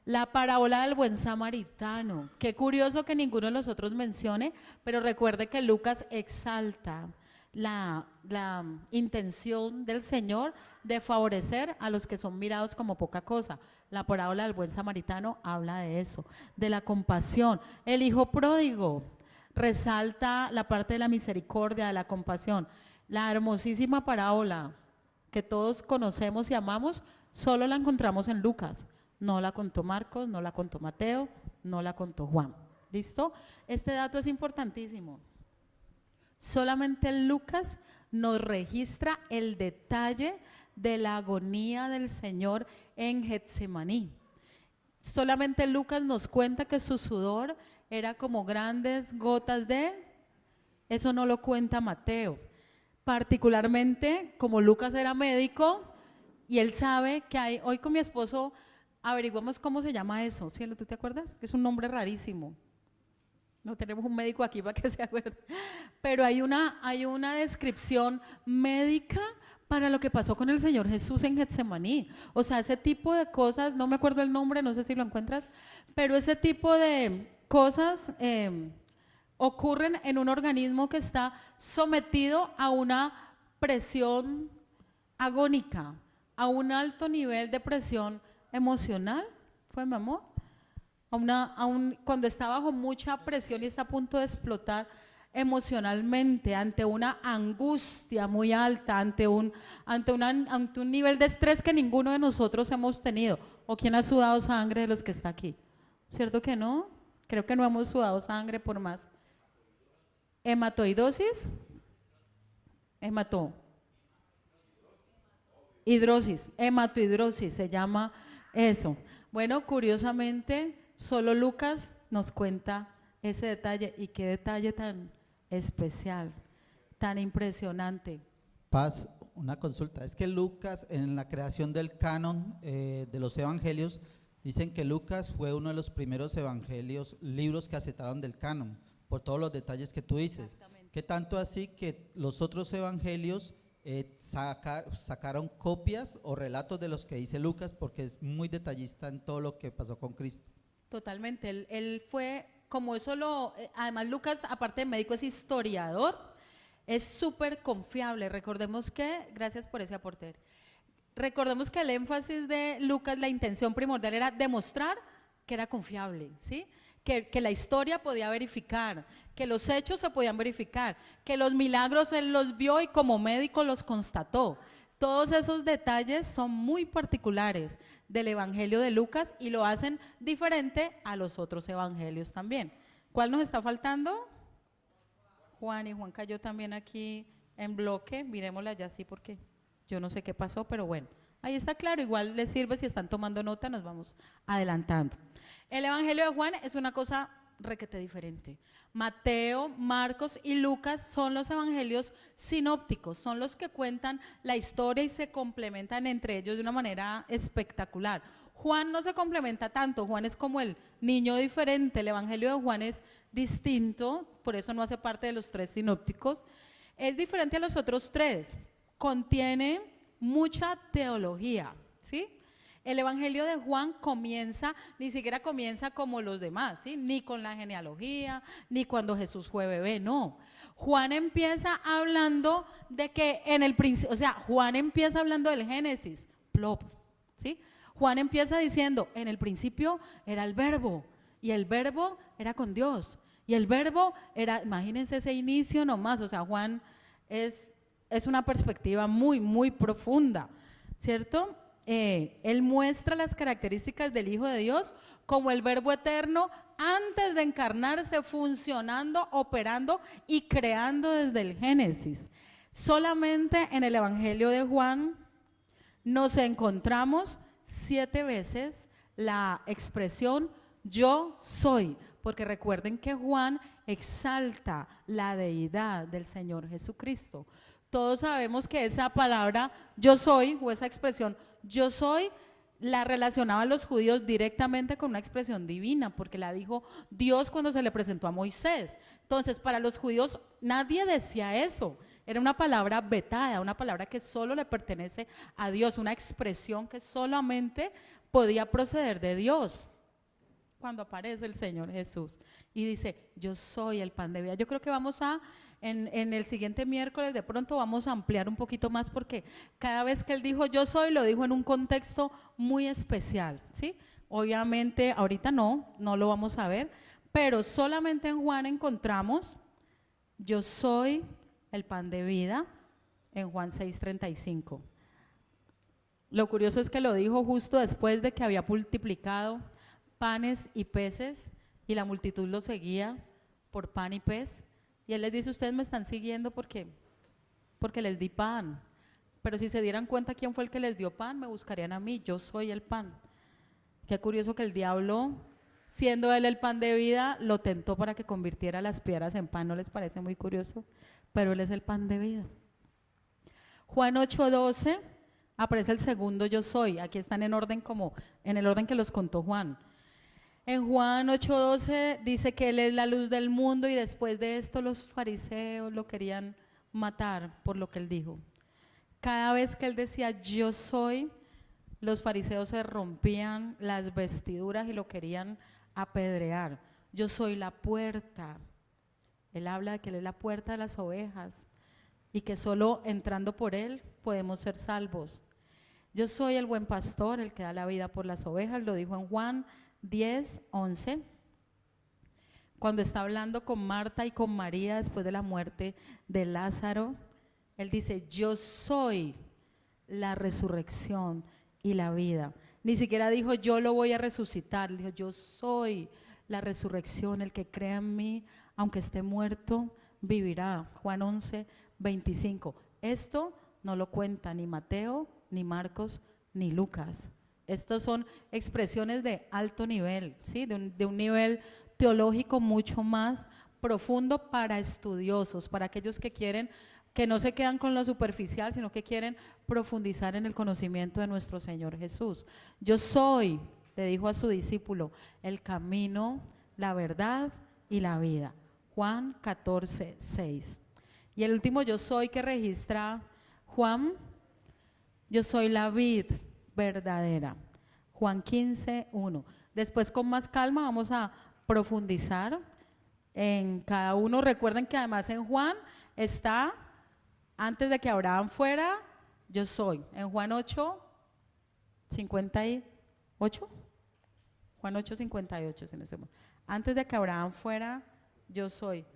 La parábola del buen samaritano. Qué curioso que ninguno de los otros mencione, pero recuerde que Lucas exalta la intención del Señor de favorecer a los que son mirados como poca cosa. La parábola del buen samaritano habla de eso, de la compasión. El hijo pródigo resalta la parte de la misericordia, de la compasión. La hermosísima parábola que todos conocemos y amamos, solo la encontramos en Lucas. No la contó Marcos, no la contó Mateo, no la contó Juan. ¿Listo? Este dato es importantísimo. Solamente Lucas nos registra el detalle de la agonía del Señor en Getsemaní. Solamente Lucas nos cuenta que su sudor era como grandes gotas de… Eso no lo cuenta Mateo. Particularmente, como Lucas era médico y él sabe que hay… Hoy con mi esposo averiguamos cómo se llama eso. Cielo, ¿tú te acuerdas? Es un nombre rarísimo. No tenemos un médico aquí para que se acuerde, pero hay una descripción médica para lo que pasó con el Señor Jesús en Getsemaní. O sea, ese tipo de cosas, no me acuerdo el nombre, no sé si lo encuentras, pero ese tipo de cosas ocurren en un organismo que está sometido a una presión agónica, a un alto nivel de presión emocional. ¿Fue, mi amor? Cuando está bajo mucha presión y está a punto de explotar emocionalmente, ante una angustia muy alta, ante un nivel de estrés que ninguno de nosotros hemos tenido. ¿O quién ha sudado sangre de los que está aquí? ¿Cierto que no? Creo que no hemos sudado sangre por más. ¿Hematoidosis? Hematohidrosis se llama eso. Bueno, curiosamente, solo Lucas nos cuenta ese detalle, y qué detalle tan especial, tan impresionante. Paz, una consulta. Es que Lucas, en la creación del canon de los evangelios, dicen que Lucas fue uno de los primeros libros que aceptaron del canon, por todos los detalles que tú dices. ¿Qué tanto así que los otros evangelios sacaron copias o relatos de los que dice Lucas, porque es muy detallista en todo lo que pasó con Cristo? Totalmente, él fue, como eso además Lucas, aparte de médico, es historiador, es súper confiable. Recordemos que, gracias por ese aporte, recordemos que el énfasis de Lucas, la intención primordial era demostrar que era confiable, ¿sí? Que la historia podía verificar, que los hechos se podían verificar, que los milagros él los vio y como médico los constató. Todos esos detalles son muy particulares del Evangelio de Lucas y lo hacen diferente a los otros evangelios también. ¿Cuál nos está faltando? Juan, y Juan cayó también aquí en bloque. Miremosla ya así porque yo no sé qué pasó, pero bueno, ahí está claro. Igual les sirve si están tomando nota, nos vamos adelantando. El Evangelio de Juan es una cosa requete diferente. Mateo, Marcos y Lucas son los evangelios sinópticos, son los que cuentan la historia y se complementan entre ellos de una manera espectacular. Juan no se complementa tanto, Juan es como el niño diferente, el evangelio de Juan es distinto, por eso no hace parte de los tres sinópticos, es diferente a los otros tres, contiene mucha teología, ¿sí? El evangelio de Juan ni siquiera comienza como los demás, ¿sí? Ni con la genealogía, ni cuando Jesús fue bebé, no. Juan empieza hablando de que en el principio, o sea, Juan empieza hablando del Génesis, plop, ¿sí? Juan empieza diciendo, en el principio era el verbo, y el verbo era con Dios, y el verbo era, imagínense ese inicio nomás, o sea, Juan es una perspectiva muy, muy profunda, ¿cierto? Él muestra las características del Hijo de Dios como el verbo eterno antes de encarnarse, funcionando, operando y creando desde el Génesis. Solamente en el Evangelio de Juan nos encontramos 7 veces la expresión yo soy, porque recuerden que Juan exalta la deidad del Señor Jesucristo. Todos sabemos que esa palabra yo soy o esa expresión yo soy la relacionaban los judíos directamente con una expresión divina, porque la dijo Dios cuando se le presentó a Moisés. Entonces, para los judíos nadie decía eso. Era una palabra vetada, una palabra que solo le pertenece a Dios, una expresión que solamente podía proceder de Dios. Cuando aparece el Señor Jesús y dice, yo soy el pan de vida. Yo creo que vamos en el siguiente miércoles de pronto vamos a ampliar un poquito más, porque cada vez que él dijo yo soy, lo dijo en un contexto muy especial, ¿sí? Obviamente ahorita no lo vamos a ver, pero solamente en Juan encontramos yo soy el pan de vida, en Juan 6:35. Lo curioso es que lo dijo justo después de que había multiplicado panes y peces y la multitud lo seguía por pan y pez, y él les dice, ustedes me están siguiendo porque les di pan, pero si se dieran cuenta quién fue el que les dio pan, me buscarían a mí, yo soy el pan. Qué curioso que el diablo, siendo él el pan de vida, lo tentó para que convirtiera las piedras en pan. ¿No les parece muy curioso? Pero él es el pan de vida. Juan 8:12 aparece el segundo yo soy. Aquí están en orden, como en el orden que los contó Juan. En Juan 8:12 dice que él es la luz del mundo, y después de esto los fariseos lo querían matar por lo que él dijo. Cada vez que él decía yo soy, los fariseos se rompían las vestiduras y lo querían apedrear. Yo soy la puerta. Él habla de que él es la puerta de las ovejas y que solo entrando por él podemos ser salvos. Yo soy el buen pastor, el que da la vida por las ovejas, lo dijo en Juan 10:11, cuando está hablando con Marta y con María después de la muerte de Lázaro. Él dice, yo soy la resurrección y la vida. Ni siquiera dijo yo lo voy a resucitar, dijo yo soy la resurrección, el que crea en mí, aunque esté muerto, vivirá. Juan 11:25. Esto no lo cuenta ni Mateo, ni Marcos, ni Lucas. Estas son expresiones de alto nivel, ¿sí? de un nivel teológico mucho más profundo para estudiosos, para aquellos que quieren, que no se quedan con lo superficial, sino que quieren profundizar en el conocimiento de nuestro Señor Jesús. Yo soy, le dijo a su discípulo, el camino, la verdad y la vida. Juan 14:6. Y el último yo soy que registra Juan, yo soy la vid verdadera. Juan 15:1. Después con más calma vamos a profundizar en cada uno. Recuerden que además en Juan está, antes de que Abraham fuera, yo soy. En Juan 8:58. Juan 8:58, si no sé. Antes de que Abraham fuera, yo soy.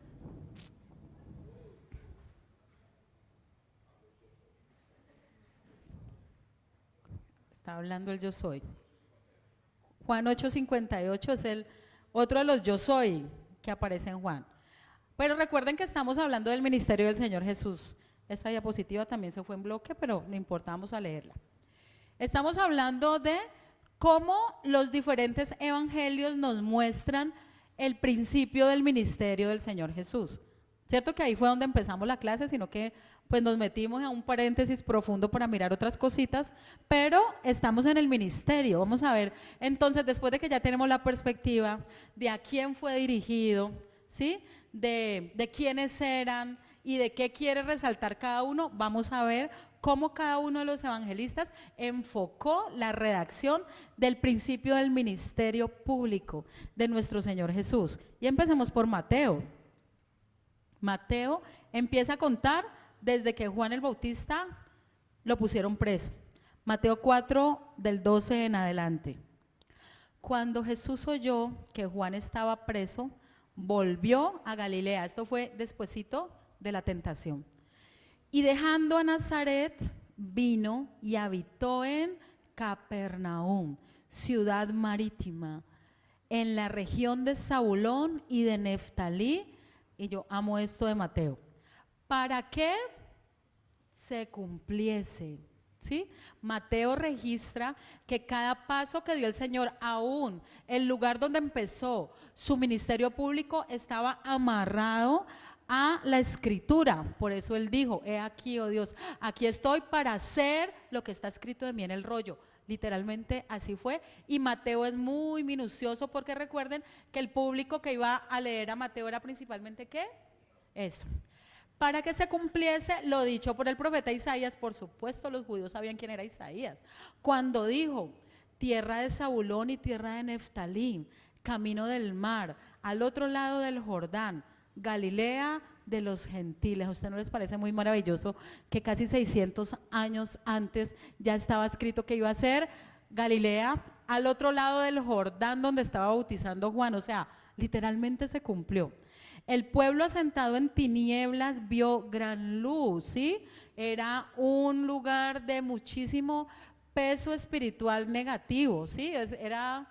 Está hablando el yo soy. Juan 8:58 es el otro de los yo soy que aparece en Juan. Pero recuerden que estamos hablando del ministerio del Señor Jesús. Esta diapositiva también se fue en bloque, pero no importa, vamos a leerla. Estamos hablando de cómo los diferentes evangelios nos muestran el principio del ministerio del Señor Jesús. Cierto que ahí fue donde empezamos la clase, sino que pues nos metimos a un paréntesis profundo para mirar otras cositas, pero estamos en el ministerio. Vamos a ver, entonces, después de que ya tenemos la perspectiva de a quién fue dirigido, ¿sí? De quiénes eran y de qué quiere resaltar cada uno, vamos a ver cómo cada uno de los evangelistas enfocó la redacción del principio del ministerio público de nuestro Señor Jesús. Y empecemos por Mateo. Mateo empieza a contar desde que Juan el Bautista lo pusieron preso. Mateo 4, del 12 en adelante. Cuando Jesús oyó que Juan estaba preso, volvió a Galilea. Esto fue despuesito de la tentación. Y dejando a Nazaret, vino y habitó en Capernaum, ciudad marítima, en la región de Zabulón y de Neftalí. Y yo amo esto de Mateo. ¿Para qué se cumpliese? ¿Sí? Mateo registra que cada paso que dio el Señor, aún el lugar donde empezó su ministerio público, estaba amarrado a la escritura. Por eso él dijo: he aquí, oh Dios, aquí estoy para hacer lo que está escrito de mí en el rollo. Literalmente así fue. Y Mateo es muy minucioso, porque recuerden que el público que iba a leer a Mateo era principalmente ¿qué? Eso. Para que se cumpliese lo dicho por el profeta Isaías. Por supuesto, los judíos sabían quién era Isaías, cuando dijo: tierra de Zabulón y tierra de Neftalí, camino del mar, al otro lado del Jordán, Galilea de los gentiles. ¿A usted no les parece muy maravilloso que casi 600 años antes ya estaba escrito que iba a ser Galilea, al otro lado del Jordán, donde estaba bautizando Juan? O sea, literalmente se cumplió. El pueblo asentado en tinieblas vio gran luz, ¿sí? Era un lugar de muchísimo peso espiritual negativo, ¿sí? Era,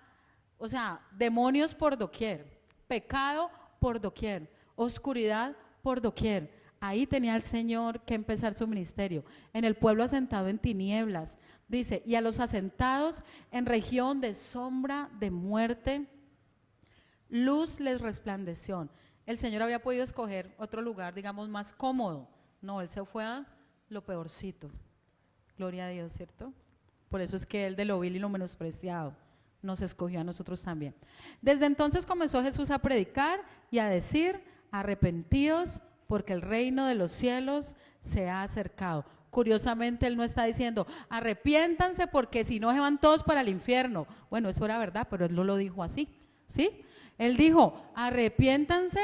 o sea, demonios por doquier, pecado por doquier, oscuridad por doquier. Ahí tenía el Señor que empezar su ministerio, en el pueblo asentado en tinieblas. Dice: y a los asentados en región de sombra de muerte, luz les resplandeció. El Señor había podido escoger otro lugar, digamos, más cómodo. No, Él se fue a lo peorcito. Gloria a Dios, ¿cierto? Por eso es que Él de lo vil y lo menospreciado nos escogió a nosotros también. Desde entonces comenzó Jesús a predicar y a decir: arrepentíos, porque el reino de los cielos se ha acercado. Curiosamente, Él no está diciendo: arrepiéntanse, porque si no se van todos para el infierno. Bueno, eso era verdad, pero Él no lo dijo así, ¿sí? Él dijo: arrepiéntanse,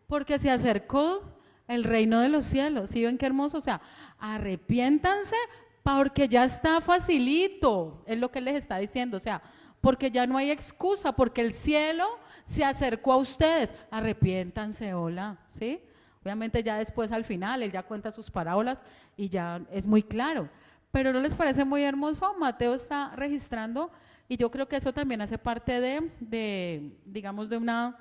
porque se acercó el reino de los cielos. ¿Sí ven qué hermoso? O sea, arrepiéntanse porque ya está facilito, es lo que Él les está diciendo. O sea, porque ya no hay excusa, porque el cielo se acercó a ustedes. Arrepiéntanse, hola, ¿sí? Obviamente ya después, al final, Él ya cuenta sus parábolas y ya es muy claro. Pero ¿no les parece muy hermoso? Mateo está registrando, y yo creo que eso también hace parte digamos, de una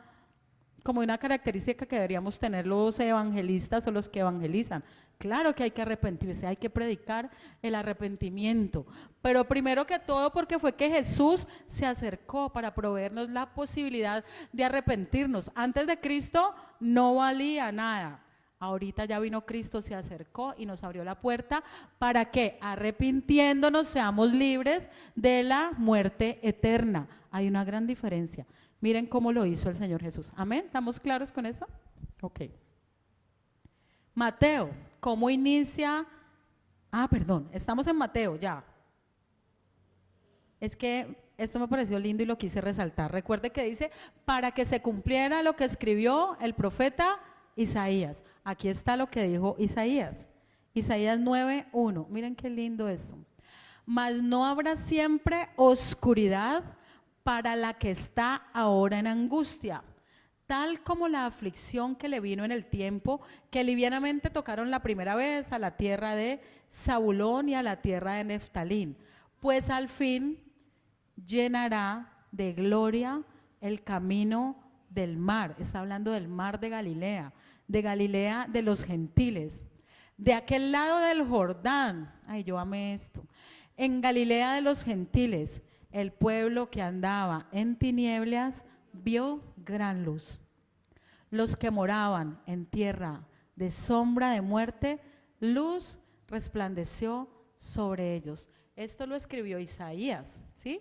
característica que deberíamos tener los evangelistas o los que evangelizan. Claro que hay que arrepentirse, hay que predicar el arrepentimiento, pero primero que todo porque fue que Jesús se acercó para proveernos la posibilidad de arrepentirnos. Antes de Cristo no valía nada. Ahorita ya vino Cristo, se acercó y nos abrió la puerta para que, arrepintiéndonos, seamos libres de la muerte eterna. Hay una gran diferencia. Miren cómo lo hizo el Señor Jesús. ¿Amén? ¿Estamos claros con eso? Ok. Mateo, ¿cómo inicia? Estamos en Mateo ya. Es que esto me pareció lindo y lo quise resaltar. Recuerde que dice: para que se cumpliera lo que escribió el profeta Isaías. Aquí está lo que dijo Isaías. Isaías 9:1. Miren qué lindo esto. Mas no habrá siempre oscuridad para la que está ahora en angustia, tal como la aflicción que le vino en el tiempo que livianamente tocaron la primera vez a la tierra de Zabulón y a la tierra de Neftalí, pues al fin llenará de gloria el camino del mar, está hablando del mar de Galilea de los gentiles, de aquel lado del Jordán, ay, yo amé esto, en Galilea de los gentiles, el pueblo que andaba en tinieblas vio gran luz. Los que moraban en tierra de sombra de muerte, luz resplandeció sobre ellos. Esto lo escribió Isaías, ¿sí?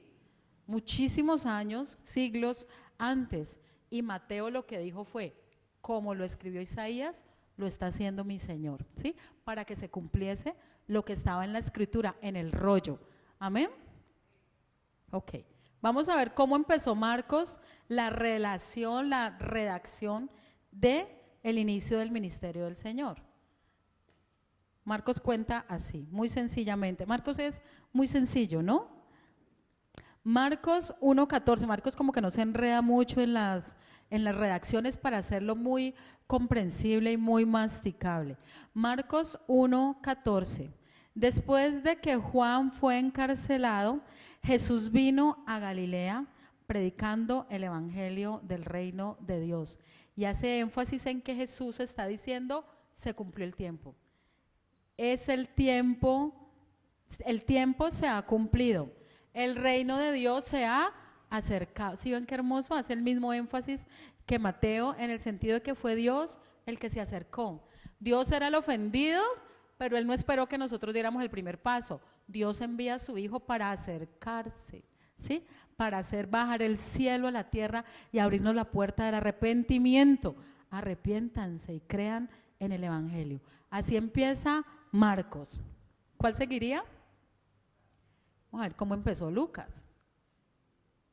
Muchísimos años, siglos antes. Y Mateo lo que dijo fue, como lo escribió Isaías, lo está haciendo mi Señor, ¿sí? Para que se cumpliese lo que estaba en la escritura, en el rollo. ¿Amén? Ok. Vamos a ver cómo empezó Marcos, la relación, la redacción de el inicio del ministerio del Señor. Marcos cuenta así, muy sencillamente. Marcos es muy sencillo, ¿no? Marcos 1:14, Marcos como que no se enreda mucho en las redacciones para hacerlo muy comprensible y muy masticable. Marcos 1:14, después de que Juan fue encarcelado, Jesús vino a Galilea predicando el evangelio del reino de Dios. Y hace énfasis en que Jesús está diciendo, se cumplió el tiempo. Es el tiempo se ha cumplido. El reino de Dios se ha acercado. ¿Sí ven qué hermoso? Hace el mismo énfasis que Mateo en el sentido de que fue Dios el que se acercó. Dios era el ofendido, pero Él no esperó que nosotros diéramos el primer paso. Dios envía a su Hijo para acercarse, ¿sí? Para hacer bajar el cielo a la tierra y abrirnos la puerta del arrepentimiento. Arrepiéntanse y crean en el Evangelio. Así empieza Marcos. ¿Cuál seguiría? Vamos a ver cómo empezó Lucas.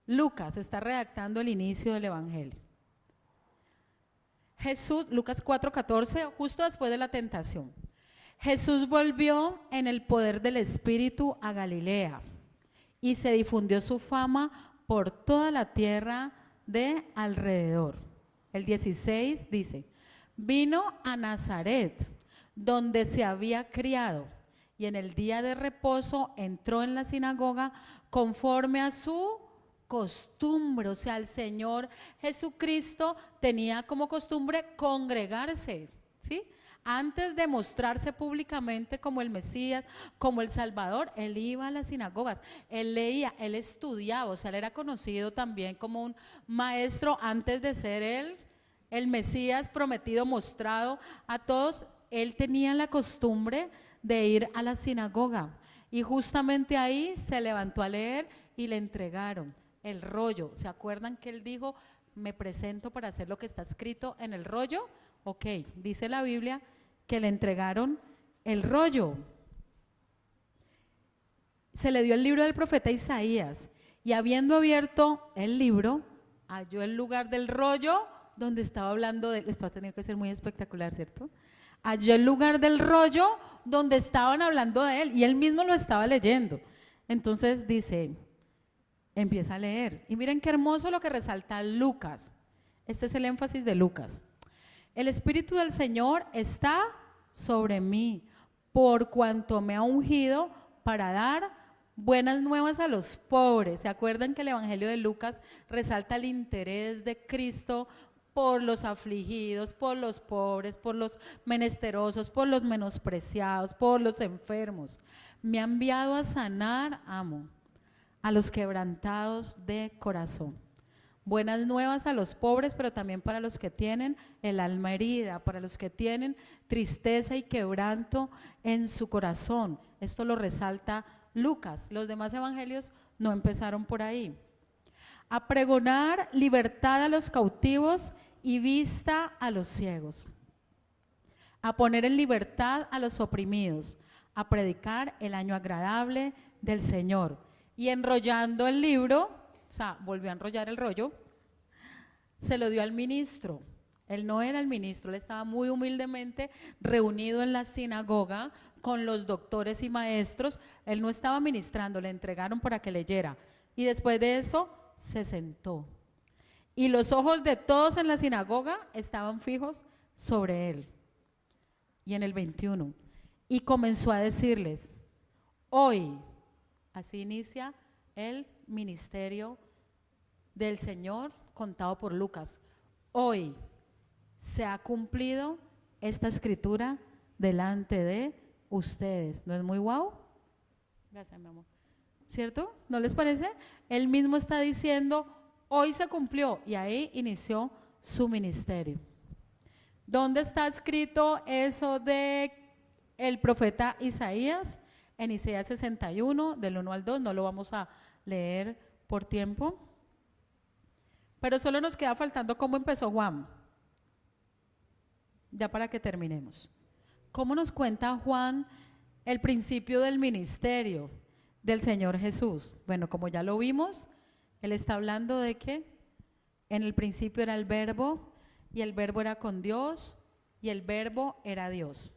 Lucas está redactando el inicio del Evangelio. Jesús, Lucas 4:14, justo después de la tentación. Jesús volvió en el poder del Espíritu a Galilea y se difundió su fama por toda la tierra de alrededor. El 16 dice, vino a Nazaret, donde se había criado, y en el día de reposo entró en la sinagoga conforme a su costumbre. O sea, el Señor Jesucristo tenía como costumbre congregarse, ¿sí? Antes de mostrarse públicamente como el Mesías, como el Salvador, Él iba a las sinagogas, Él leía, Él estudiaba, o sea, Él era conocido también como un maestro antes de ser Él, el Mesías prometido, mostrado a todos. Él tenía la costumbre de ir a la sinagoga y justamente ahí se levantó a leer y le entregaron el rollo. ¿Se acuerdan que él dijo, me presento para hacer lo que está escrito en el rollo? Ok, dice la Biblia que le entregaron el rollo. Se le dio el libro del profeta Isaías y habiendo abierto el libro, halló el lugar del rollo donde estaba hablando de, esto ha tenido que ser muy espectacular, ¿cierto? Halló el lugar del rollo donde estaban hablando de él y él mismo lo estaba leyendo. Entonces dice, empieza a leer y miren qué hermoso lo que resalta Lucas. Este es el énfasis de Lucas. El Espíritu del Señor está sobre mí, por cuanto me ha ungido para dar buenas nuevas a los pobres. ¿Se acuerdan que el Evangelio de Lucas resalta el interés de Cristo por los afligidos, por los pobres, por los menesterosos, por los menospreciados, por los enfermos? Me ha enviado a sanar, a los quebrantados de corazón. Buenas nuevas a los pobres, pero también para los que tienen el alma herida, para los que tienen tristeza y quebranto en su corazón. Esto lo resalta Lucas. Los demás evangelios no empezaron por ahí. A pregonar libertad a los cautivos y vista a los ciegos. A poner en libertad a los oprimidos. A predicar el año agradable del Señor. Y enrollando el libro, o sea, volvió a enrollar el rollo, se lo dio al ministro. Él no era el ministro, él estaba muy humildemente reunido en la sinagoga con los doctores y maestros. Él no estaba ministrando, le entregaron para que leyera. Y después de eso, se sentó. Y los ojos de todos en la sinagoga estaban fijos sobre él. Y en el 21, y comenzó a decirles, hoy, así inicia el ministerio del Señor contado por Lucas. hoy se ha cumplido esta escritura delante de ustedes. ¿No es muy guau? Gracias, mi amor. ¿Cierto? ¿No les parece? Él mismo está diciendo, hoy se cumplió, y ahí inició su ministerio. ¿Dónde está escrito eso de el profeta Isaías? En Isaías 61, del 1 al 2, no lo vamos a leer por tiempo. Pero solo nos queda faltando cómo empezó Juan. Ya para que terminemos. ¿Cómo nos cuenta Juan el principio del ministerio del Señor Jesús? Bueno, como ya lo vimos, él está hablando de que en el principio era el verbo, y el verbo era con Dios, y el verbo era Dios.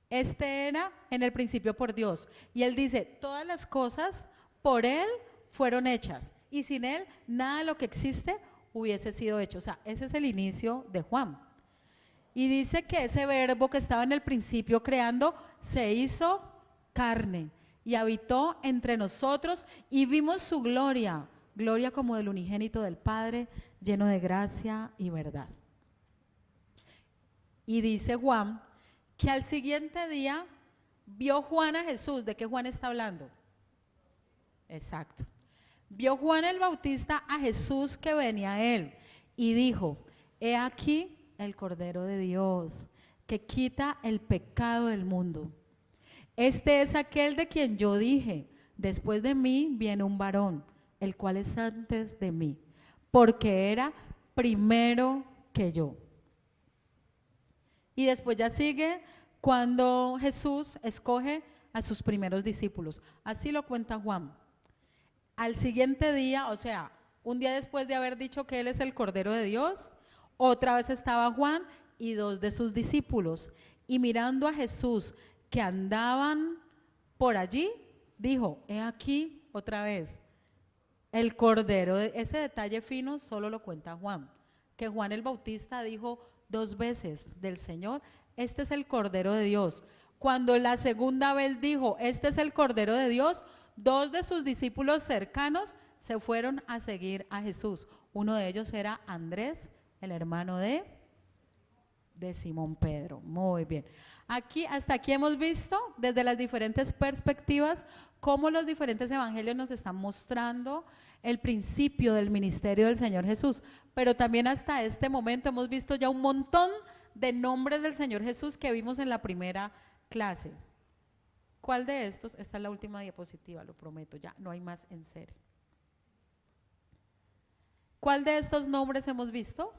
Este era en el principio por Dios. Y él dice, todas las cosas por él fueron hechas, y sin él nada de lo que existe hubiese sido hecho. O sea, ese es el inicio de Juan. Y dice que ese verbo que estaba en el principio creando se hizo carne y habitó entre nosotros, y vimos su gloria, gloria como del unigénito del Padre, lleno de gracia y verdad. Y dice Juan que al siguiente día vio Juan a Jesús. ¿De qué Juan está hablando? Exacto. Vio Juan el Bautista a Jesús que venía a él y dijo, he aquí el Cordero de Dios que quita el pecado del mundo. Este es aquel de quien yo dije, después de mí viene un varón, el cual es antes de mí, porque era primero que yo. Y después ya sigue cuando Jesús escoge a sus primeros discípulos. Así lo cuenta Juan. Al siguiente día, o sea, un día después de haber dicho que Él es el Cordero de Dios, otra vez estaba Juan y 2 de sus discípulos. Y mirando a Jesús que andaban por allí, dijo, he aquí otra vez el Cordero. Ese detalle fino solo lo cuenta Juan, que Juan el Bautista dijo 2 veces del Señor, este es el Cordero de Dios. Cuando la segunda vez dijo, este es el Cordero de Dios, 2 de sus discípulos cercanos se fueron a seguir a Jesús. Uno de ellos era Andrés, el hermano de Simón Pedro. Muy bien. Aquí, hasta aquí hemos visto desde las diferentes perspectivas cómo los diferentes evangelios nos están mostrando el principio del ministerio del Señor Jesús. Pero también hasta este momento hemos visto ya un montón de nombres del Señor Jesús que vimos en la primera clase. ¿Cuál de estos? Esta es la última diapositiva, lo prometo, ya no hay más en serio. ¿Cuál de estos nombres hemos visto?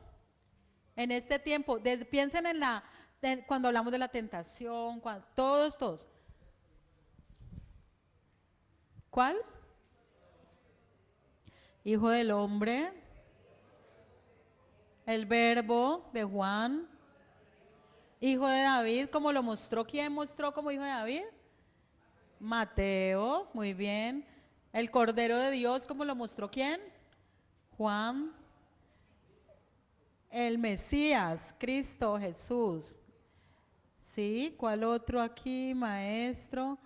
En este tiempo, piensen cuando hablamos de la tentación, todos. ¿Cuál? Hijo del hombre, el verbo de Juan, hijo de David, como lo mostró. ¿Quién mostró como hijo de David? Mateo, muy bien. El Cordero de Dios, como lo mostró ¿quién? Juan. El Mesías, Cristo Jesús. ¿Sí? ¿Cuál otro aquí, maestro?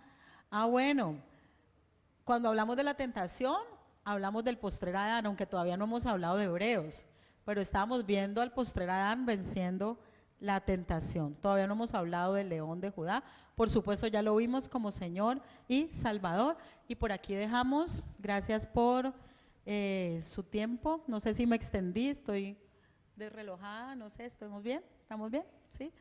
Bueno, cuando hablamos de la tentación, hablamos del postrer Adán, aunque todavía no hemos hablado de Hebreos, pero estábamos viendo al postrer Adán venciendo la tentación. Todavía no hemos hablado del León de Judá. Por supuesto, ya lo vimos como Señor y Salvador. Y por aquí dejamos. Gracias por su tiempo. No sé si me extendí, estoy desrelojada, no sé, ¿estamos bien? ¿Estamos bien? ¿Sí?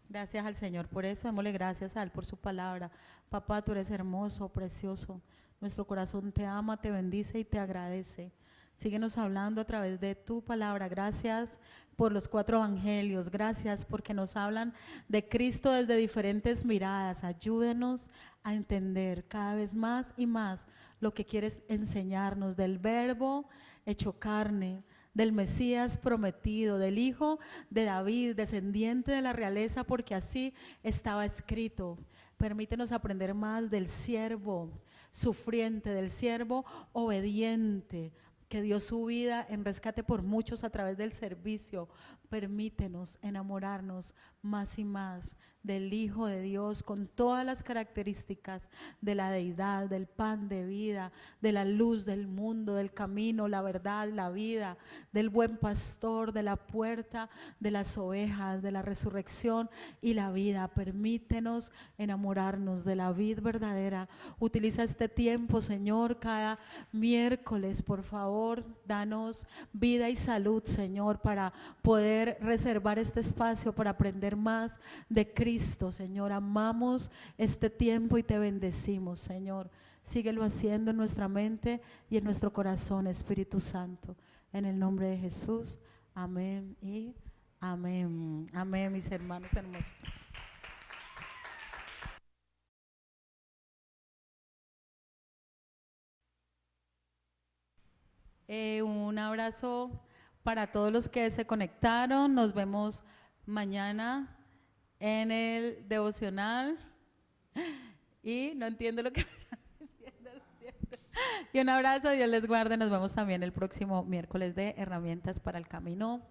Gracias al Señor por eso, démosle gracias a Él por su palabra. Papá, tú eres hermoso, precioso, nuestro corazón te ama, te bendice y te agradece. Síguenos hablando a través de tu palabra. Gracias por los 4 evangelios, gracias porque nos hablan de Cristo desde diferentes miradas. Ayúdenos a entender cada vez más y más lo que quieres enseñarnos del verbo hecho carne, del Mesías prometido, del Hijo de David, descendiente de la realeza, porque así estaba escrito. Permítenos aprender más del siervo sufriente, del siervo obediente, que dio su vida en rescate por muchos a través del servicio, permítenos enamorarnos más y más del Hijo de Dios con todas las características de la deidad, del pan de vida, de la luz del mundo, del camino, la verdad, la vida, del buen pastor, de la puerta, de las ovejas, de la resurrección y la vida. Permítenos enamorarnos de la vid verdadera. Utiliza este tiempo, Señor, cada miércoles, por favor, danos vida y salud, Señor, para poder reservar este espacio para aprender más de Cristo, Señor. Amamos este tiempo y te bendecimos, Señor. Síguelo haciendo en nuestra mente y en nuestro corazón, Espíritu Santo. En el nombre de Jesús, amén y amén. Amén, mis hermanos hermosos. Un abrazo para todos los que se conectaron. Nos vemos mañana en el devocional. Y no entiendo lo que me están diciendo, lo siento. Y un abrazo, Dios les guarde. Nos vemos también el próximo miércoles de herramientas para el camino.